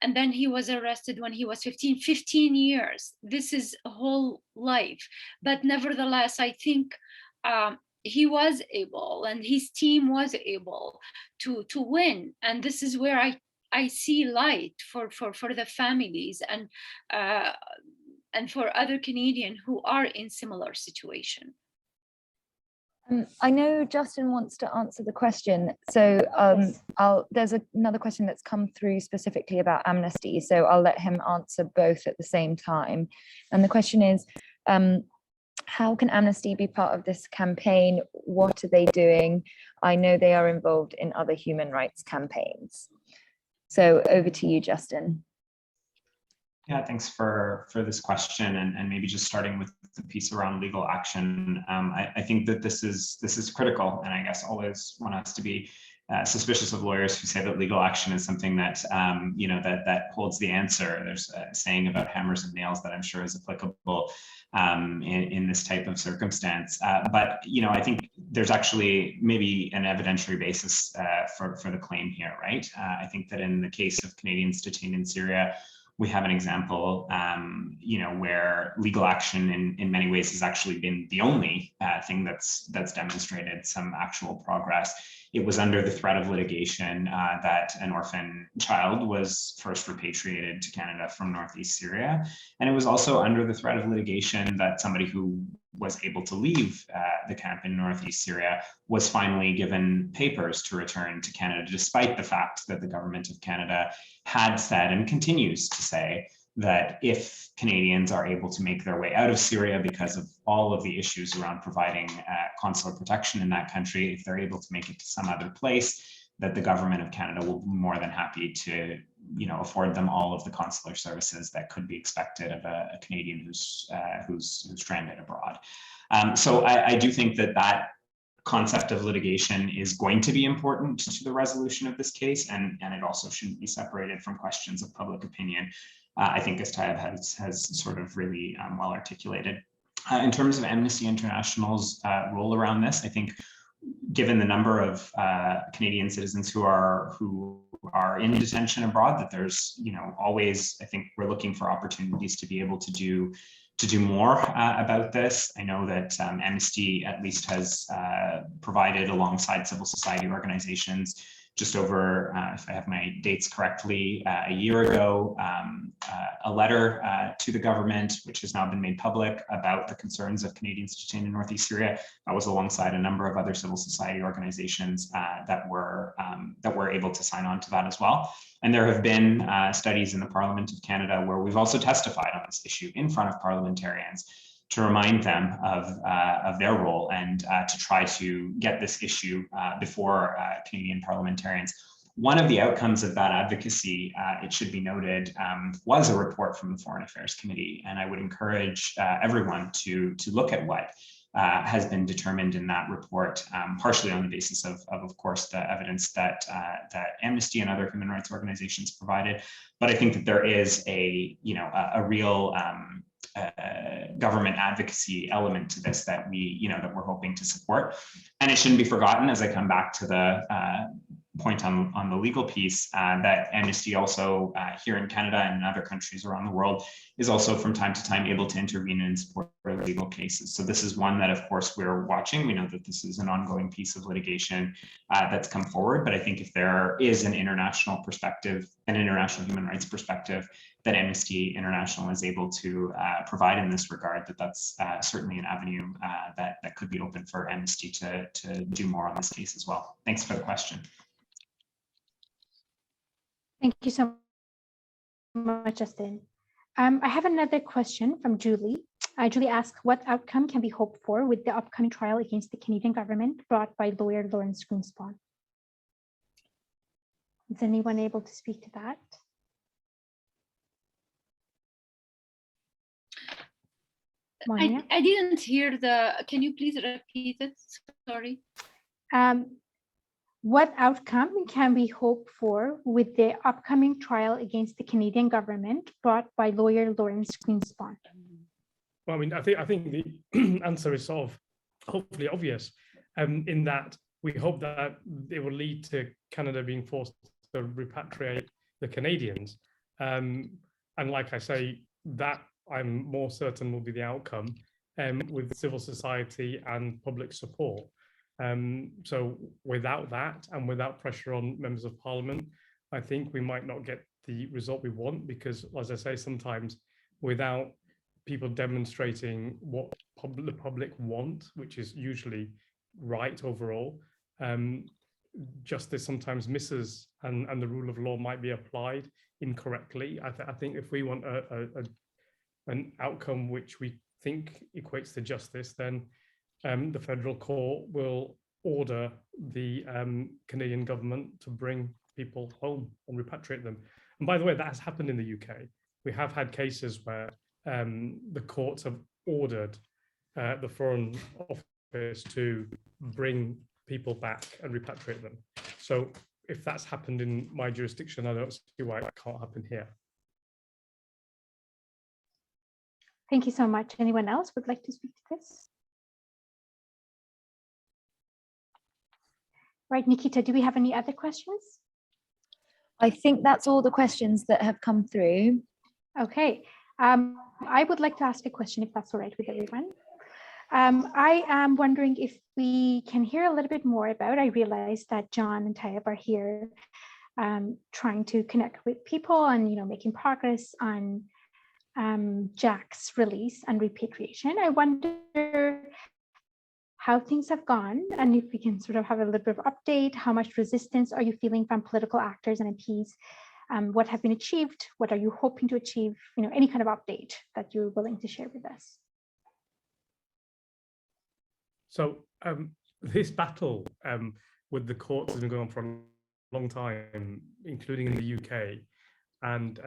and then he was arrested when he was 15 years. This is a whole life. But nevertheless, I think he was able, and his team was able to win. And this is where I see light for the families and for other Canadians who are in similar situation. I know Justin wants to answer the question, so there's another question that's come through specifically about amnesty, so I'll let him answer both at the same time. And the question is, how can Amnesty be part of this campaign? What are they doing? I know they are involved in other human rights campaigns. So over to you, Justin. Yeah, thanks for this question, and maybe just starting with the piece around legal action. I think that this is critical, and I guess always want us to be suspicious of lawyers who say that legal action is something that, that holds the answer. There's a saying about hammers and nails that I'm sure is applicable in this type of circumstance. But I think there's actually maybe an evidentiary basis for the claim here, right? I think that in the case of Canadians detained in Syria, we have an example, where legal action in many ways has actually been the only thing that's demonstrated some actual progress. It was under the threat of litigation that an orphan child was first repatriated to Canada from North East Syria. And it was also under the threat of litigation that somebody who was able to leave the camp in North East Syria was finally given papers to return to Canada, despite the fact that the government of Canada had said and continues to say that if Canadians are able to make their way out of Syria because of all of the issues around providing consular protection in that country, if they're able to make it to some other place, that the government of Canada will be more than happy to afford them all of the consular services that could be expected of a Canadian who's stranded abroad. So I do think that concept of litigation is going to be important to the resolution of this case, and it also shouldn't be separated from questions of public opinion. I think, as Tayab has sort of really well articulated. In terms of Amnesty International's role around this, I think given the number of Canadian citizens who are in detention abroad, that there's always, I think we're looking for opportunities to be able to do more about this. I know that Amnesty at least has provided, alongside civil society organizations, just over, if I have my dates correctly, a year ago, a letter to the government, which has now been made public, about the concerns of Canadians detained in North East Syria. That was alongside a number of other civil society organizations that were able to sign on to that as well. And there have been studies in the Parliament of Canada where we've also testified on this issue in front of parliamentarians to remind them of their role and to try to get this issue before Canadian parliamentarians. One of the outcomes of that advocacy, it should be noted, was a report from the Foreign Affairs Committee, and I would encourage everyone to look at what has been determined in that report, partially on the basis of course, the evidence that Amnesty and other human rights organizations provided. But I think that there is a real government advocacy element to this that we're hoping to support. And it shouldn't be forgotten, as I come back to the point on the legal piece, that Amnesty also here in Canada and in other countries around the world is also from time to time able to intervene and support legal cases. So this is one that, of course, we're watching. We know that this is an ongoing piece of litigation that's come forward, but I think if there is an international perspective, an international human rights perspective that Amnesty International is able to provide in this regard, that's certainly an avenue that could be open for Amnesty to do more on this case as well. Thanks for the question. Thank you so much, Justin. I have another question from Julie. Julie asks, what outcome can be hoped for with the upcoming trial against the Canadian government brought by lawyer Lawrence Greenspan? Is anyone able to speak to that? I didn't hear can you please repeat it? Sorry. What outcome can we hope for with the upcoming trial against the Canadian government brought by lawyer Lawrence Greenspan? Well, I mean, I think the answer is sort of hopefully obvious, in that we hope that it will lead to Canada being forced to repatriate the Canadians. And like I say, that I'm more certain will be the outcome with civil society and public support. So without that and without pressure on members of parliament, I think we might not get the result we want, because, as I say, sometimes without people demonstrating what the public want, which is usually right overall, justice sometimes misses, and the rule of law might be applied incorrectly. I think if we want an outcome which we think equates to justice, then the federal court will order the Canadian government to bring people home and repatriate them. And by the way, that has happened in the UK. We have had cases where the courts have ordered the Foreign Office to bring people back and repatriate them. So if that's happened in my jurisdiction, I don't see why it can't happen here. Thank you so much. Anyone else would like to speak to this? Right, Nikita, do we have any other questions? I think that's all the questions that have come through. Okay, I would like to ask a question if that's all right with everyone. I am wondering if we can hear a little bit more about, I realize that John and Tayab are here trying to connect with people and, you know, making progress on Jack's release and repatriation. I wonder how things have gone and if we can sort of have a little bit of update. How much resistance are you feeling from political actors and MPs? What have been achieved? What are you hoping to achieve? You know, any kind of update that you're willing to share with us. So this battle with the courts has been going on for a long time, including in the UK. And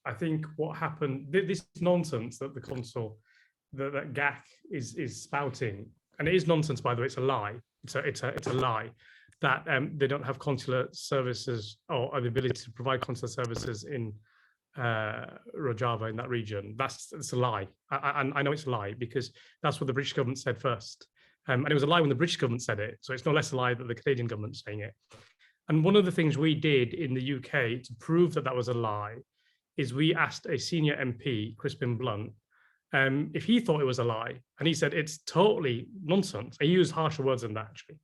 I think what happened, this nonsense that the consul, that GAC is spouting, and it is nonsense, by the way, it's a lie. It's a lie that they don't have consular services or the ability to provide consular services in Rojava, in that region. It's a lie. I know it's a lie because that's what the British government said first. And it was a lie when the British government said it. So it's no less a lie that the Canadian government's saying it. And one of the things we did in the UK to prove that that was a lie is we asked a senior MP, Crispin Blunt, if he thought it was a lie. And he said, it's totally nonsense. He used harsher words than that, actually.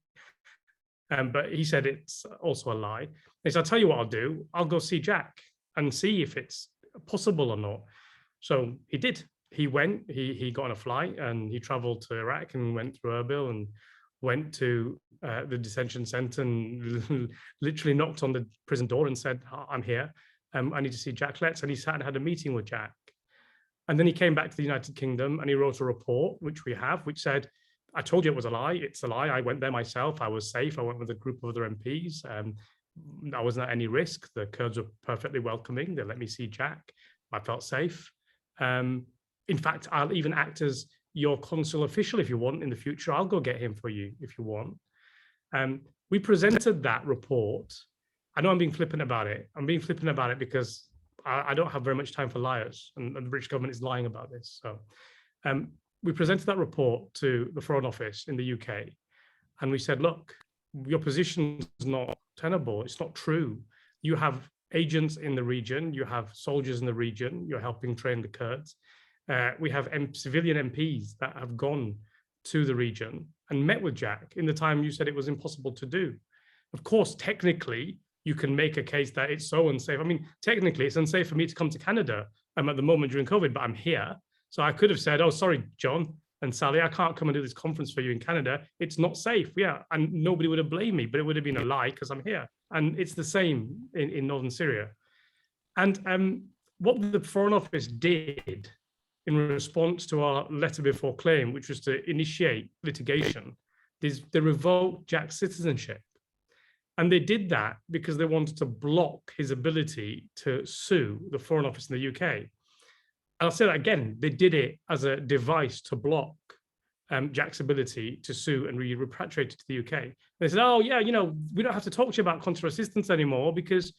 But he said it's also a lie. He said, I'll tell you what I'll do. I'll go see Jack and see if it's possible or not. So he did. He went, he got on a flight and he traveled to Iraq and went through Erbil and went to the detention center and literally knocked on the prison door and said, I'm here. I need to see Jack Letts. And he sat and had a meeting with Jack. And then he came back to the United Kingdom and he wrote a report, which we have, which said, I told you it was a lie. It's a lie. I went there myself. I was safe. I went with a group of other MPs. I wasn't at any risk. The Kurds were perfectly welcoming. They let me see Jack. I felt safe. In fact, I'll even act as your consul official if you want in the future. I'll go get him for you if you want. We presented that report. I know I'm being flippant about it. I'm being flippant about it because I don't have very much time for liars, and the British government is lying about this. So we presented that report to the Foreign Office in the UK, and we said, look, your position is not tenable. It's not true. You have agents in the region. You have soldiers in the region. You're helping train the Kurds. We have civilian MPs that have gone to the region and met with Jack in the time you said it was impossible to do. Of course, technically, you can make a case that it's so unsafe. I mean, technically, it's unsafe for me to come to Canada at the moment during COVID, but I'm here. So I could have said, oh, sorry, John and Sally, I can't come and do this conference for you in Canada. It's not safe. Yeah. And nobody would have blamed me, but it would have been a lie because I'm here. And it's the same in northern Syria. And what the Foreign Office did in response to our letter before claim, which was to initiate litigation, is they revoked Jack's citizenship. And they did that because they wanted to block his ability to sue the Foreign Office in the UK. And I'll say that again, they did it as a device to block Jack's ability to sue and be repatriated to the UK. And they said, oh yeah, you know, we don't have to talk to you about consular assistance anymore because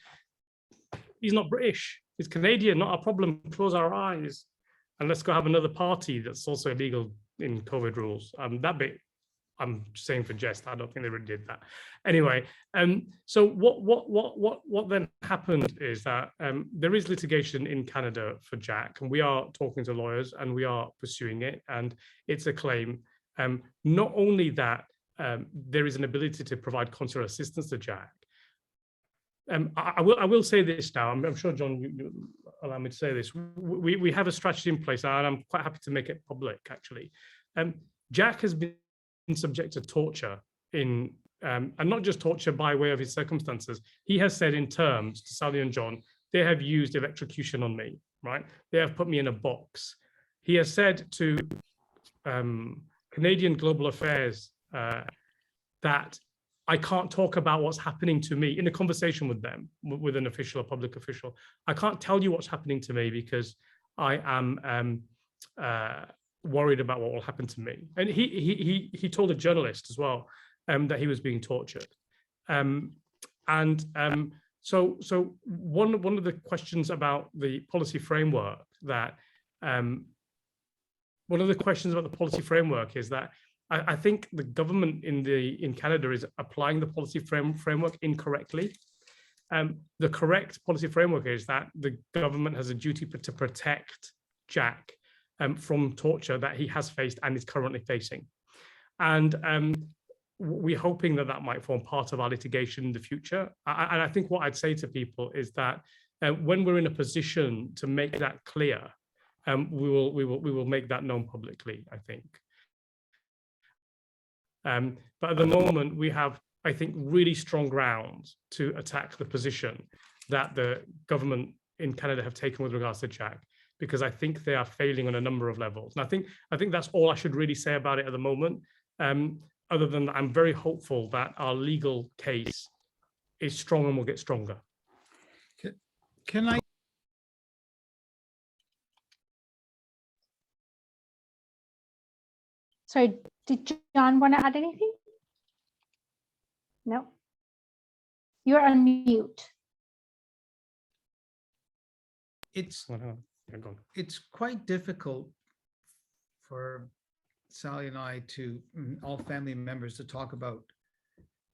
he's not British, he's Canadian, not our problem, close our eyes. And let's go have another party that's also illegal in COVID rules. That bit, I'm saying for jest. I don't think they really did that. Anyway, so what then happened is that there is litigation in Canada for Jack, and we are talking to lawyers and we are pursuing it. And it's a claim, not only that there is an ability to provide consular assistance to Jack. I will say this now. I'm sure, John, you allow me to say this. We have a strategy in place, and I'm quite happy to make it public, actually. Jack has been subject to torture and not just torture by way of his circumstances. He has said in terms to Sally and John, they have used electrocution on me, right? They have put me in a box. He has said to Canadian Global Affairs that I can't talk about what's happening to me in a conversation with them, with an official, a public official. I can't tell you what's happening to me because I am worried about what will happen to me. And he told a journalist as well that he was being tortured. So one of the questions about the policy framework is that I think the government in Canada is applying the policy framework incorrectly. The correct policy framework is that the government has a duty to protect Jack from torture that he has faced and is currently facing. And we're hoping that that might form part of our litigation in the future. And I think what I'd say to people is that when we're in a position to make that clear, we will make that known publicly, I think. But at the moment, we have, I think, really strong grounds to attack the position that the government in Canada have taken with regards to Jack, because I think they are failing on a number of levels. And I think that's all I should really say about it at the moment. Other than that, I'm very hopeful that our legal case is strong and will get stronger. Can I? Sorry, did John want to add anything? No. You're on mute. It's quite difficult for Sally and I to, all family members, to talk about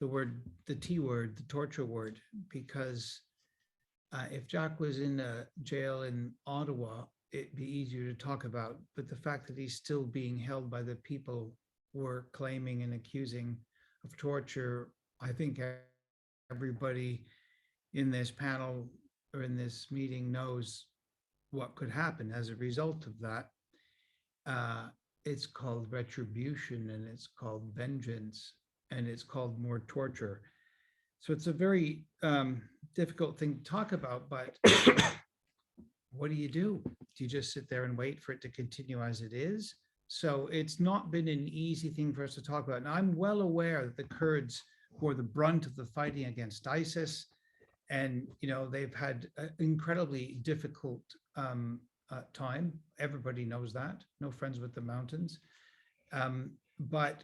the T word, the torture word, because if Jack was in a jail in Ottawa, it'd be easier to talk about. But the fact that he's still being held by the people who are claiming and accusing of torture, I think everybody in this panel or in this meeting knows what could happen as a result of that. It's called retribution, and it's called vengeance, and it's called more torture. So it's a very difficult thing to talk about, but what do? Do you just sit there and wait for it to continue as it is? So it's not been an easy thing for us to talk about. Now, I'm well aware that the Kurds bore the brunt of the fighting against ISIS, and they've had an incredibly difficult time. Everybody knows that. No friends with the mountains. But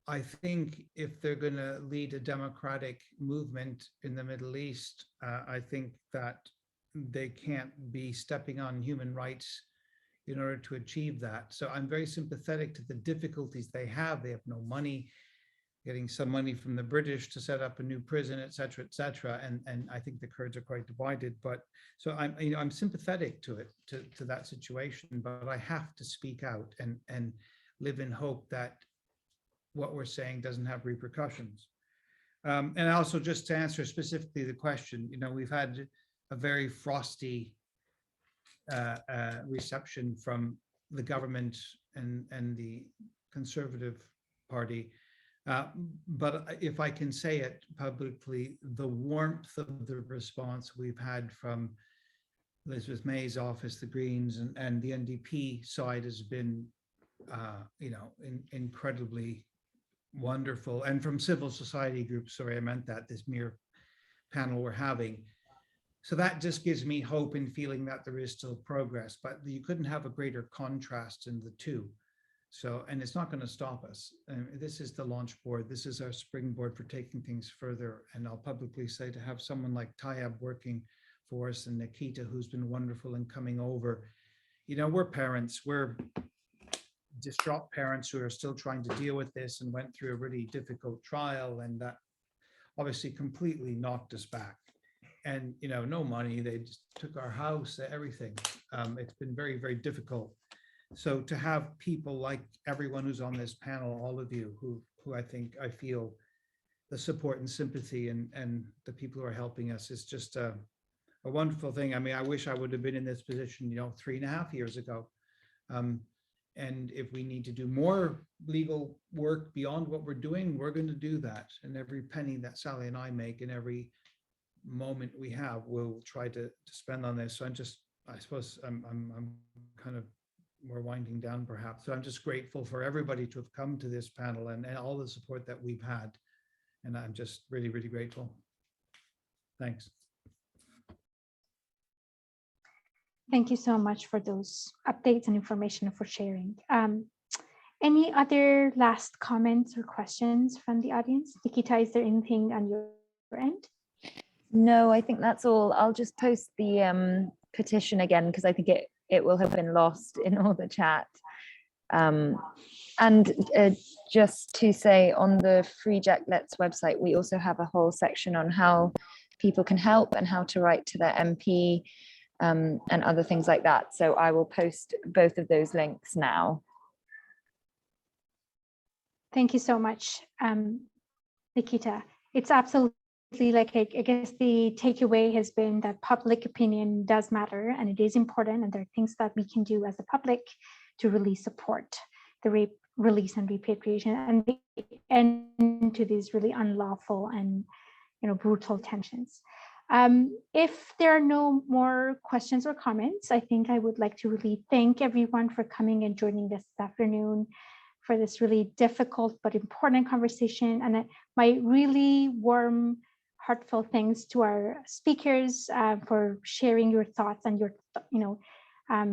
I think if they're going to lead a democratic movement in the Middle East, I think that they can't be stepping on human rights in order to achieve that. So I'm very sympathetic to the difficulties they have. They have no money, getting some money from the British to set up a new prison, et cetera, et cetera. And I think the Kurds are quite divided. But so I'm sympathetic to it, to that situation, but I have to speak out and live in hope that what we're saying doesn't have repercussions. And also, just to answer specifically the question, we've had a very frosty reception from the government and the Conservative Party. But if I can say it publicly, the warmth of the response we've had from Elizabeth May's office, the Greens, and the NDP side has been, incredibly wonderful. And from civil society groups, sorry, I meant that, this mere panel we're having. So that just gives me hope in feeling that there is still progress, but you couldn't have a greater contrast in the two. So, and it's not going to stop us. This is the launch board. This is our springboard for taking things further. And I'll publicly say, to have someone like Tayab working for us, and Nikita, who's been wonderful in coming over. We're parents, we're distraught parents who are still trying to deal with this and went through a really difficult trial, and that obviously completely knocked us back. And, no money, they just took our house, everything. It's been very, very difficult. So to have people like everyone who's on this panel, all of you who I feel the support and sympathy, and the people who are helping us, is just a wonderful thing. I mean, I wish I would have been in this position, 3.5 years ago. And if we need to do more legal work beyond what we're doing, we're going to do that. And every penny that Sally and I make, and every moment we have, we'll try to spend on this. So I suppose I'm kind of, we're winding down perhaps. So I'm just grateful for everybody to have come to this panel and all the support that we've had. And I'm just really, really grateful. Thanks. Thank you so much for those updates and information, for sharing. Any other last comments or questions from the audience? Nikita, is there anything on your end? No, I think that's all. I'll just post the petition again because I think it will have been lost in all the chat. And just to say, on the Free Jack Let's website, we also have a whole section on how people can help and how to write to their MP and other things like that. So I will post both of those links now. Thank you so much, Nikita. It's absolutely, like, I guess the takeaway has been that public opinion does matter and it is important, and there are things that we can do as the public to really support the release and repatriation and the end to these really unlawful and brutal tensions. If there are no more questions or comments, I think I would like to really thank everyone for coming and joining us this afternoon for this really difficult but important conversation, and my really warm, heartfelt thanks to our speakers for sharing your thoughts and your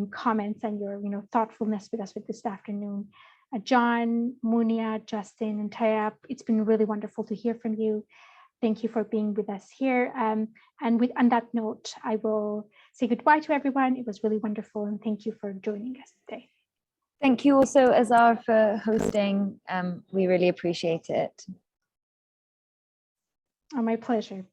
comments and your thoughtfulness with us this afternoon. John, Munia, Justin, and Tayab, it's been really wonderful to hear from you. Thank you for being with us here. And on that note, I will say goodbye to everyone. It was really wonderful, and thank you for joining us today. Thank you also, Azar, for hosting. We really appreciate it. Oh, my pleasure.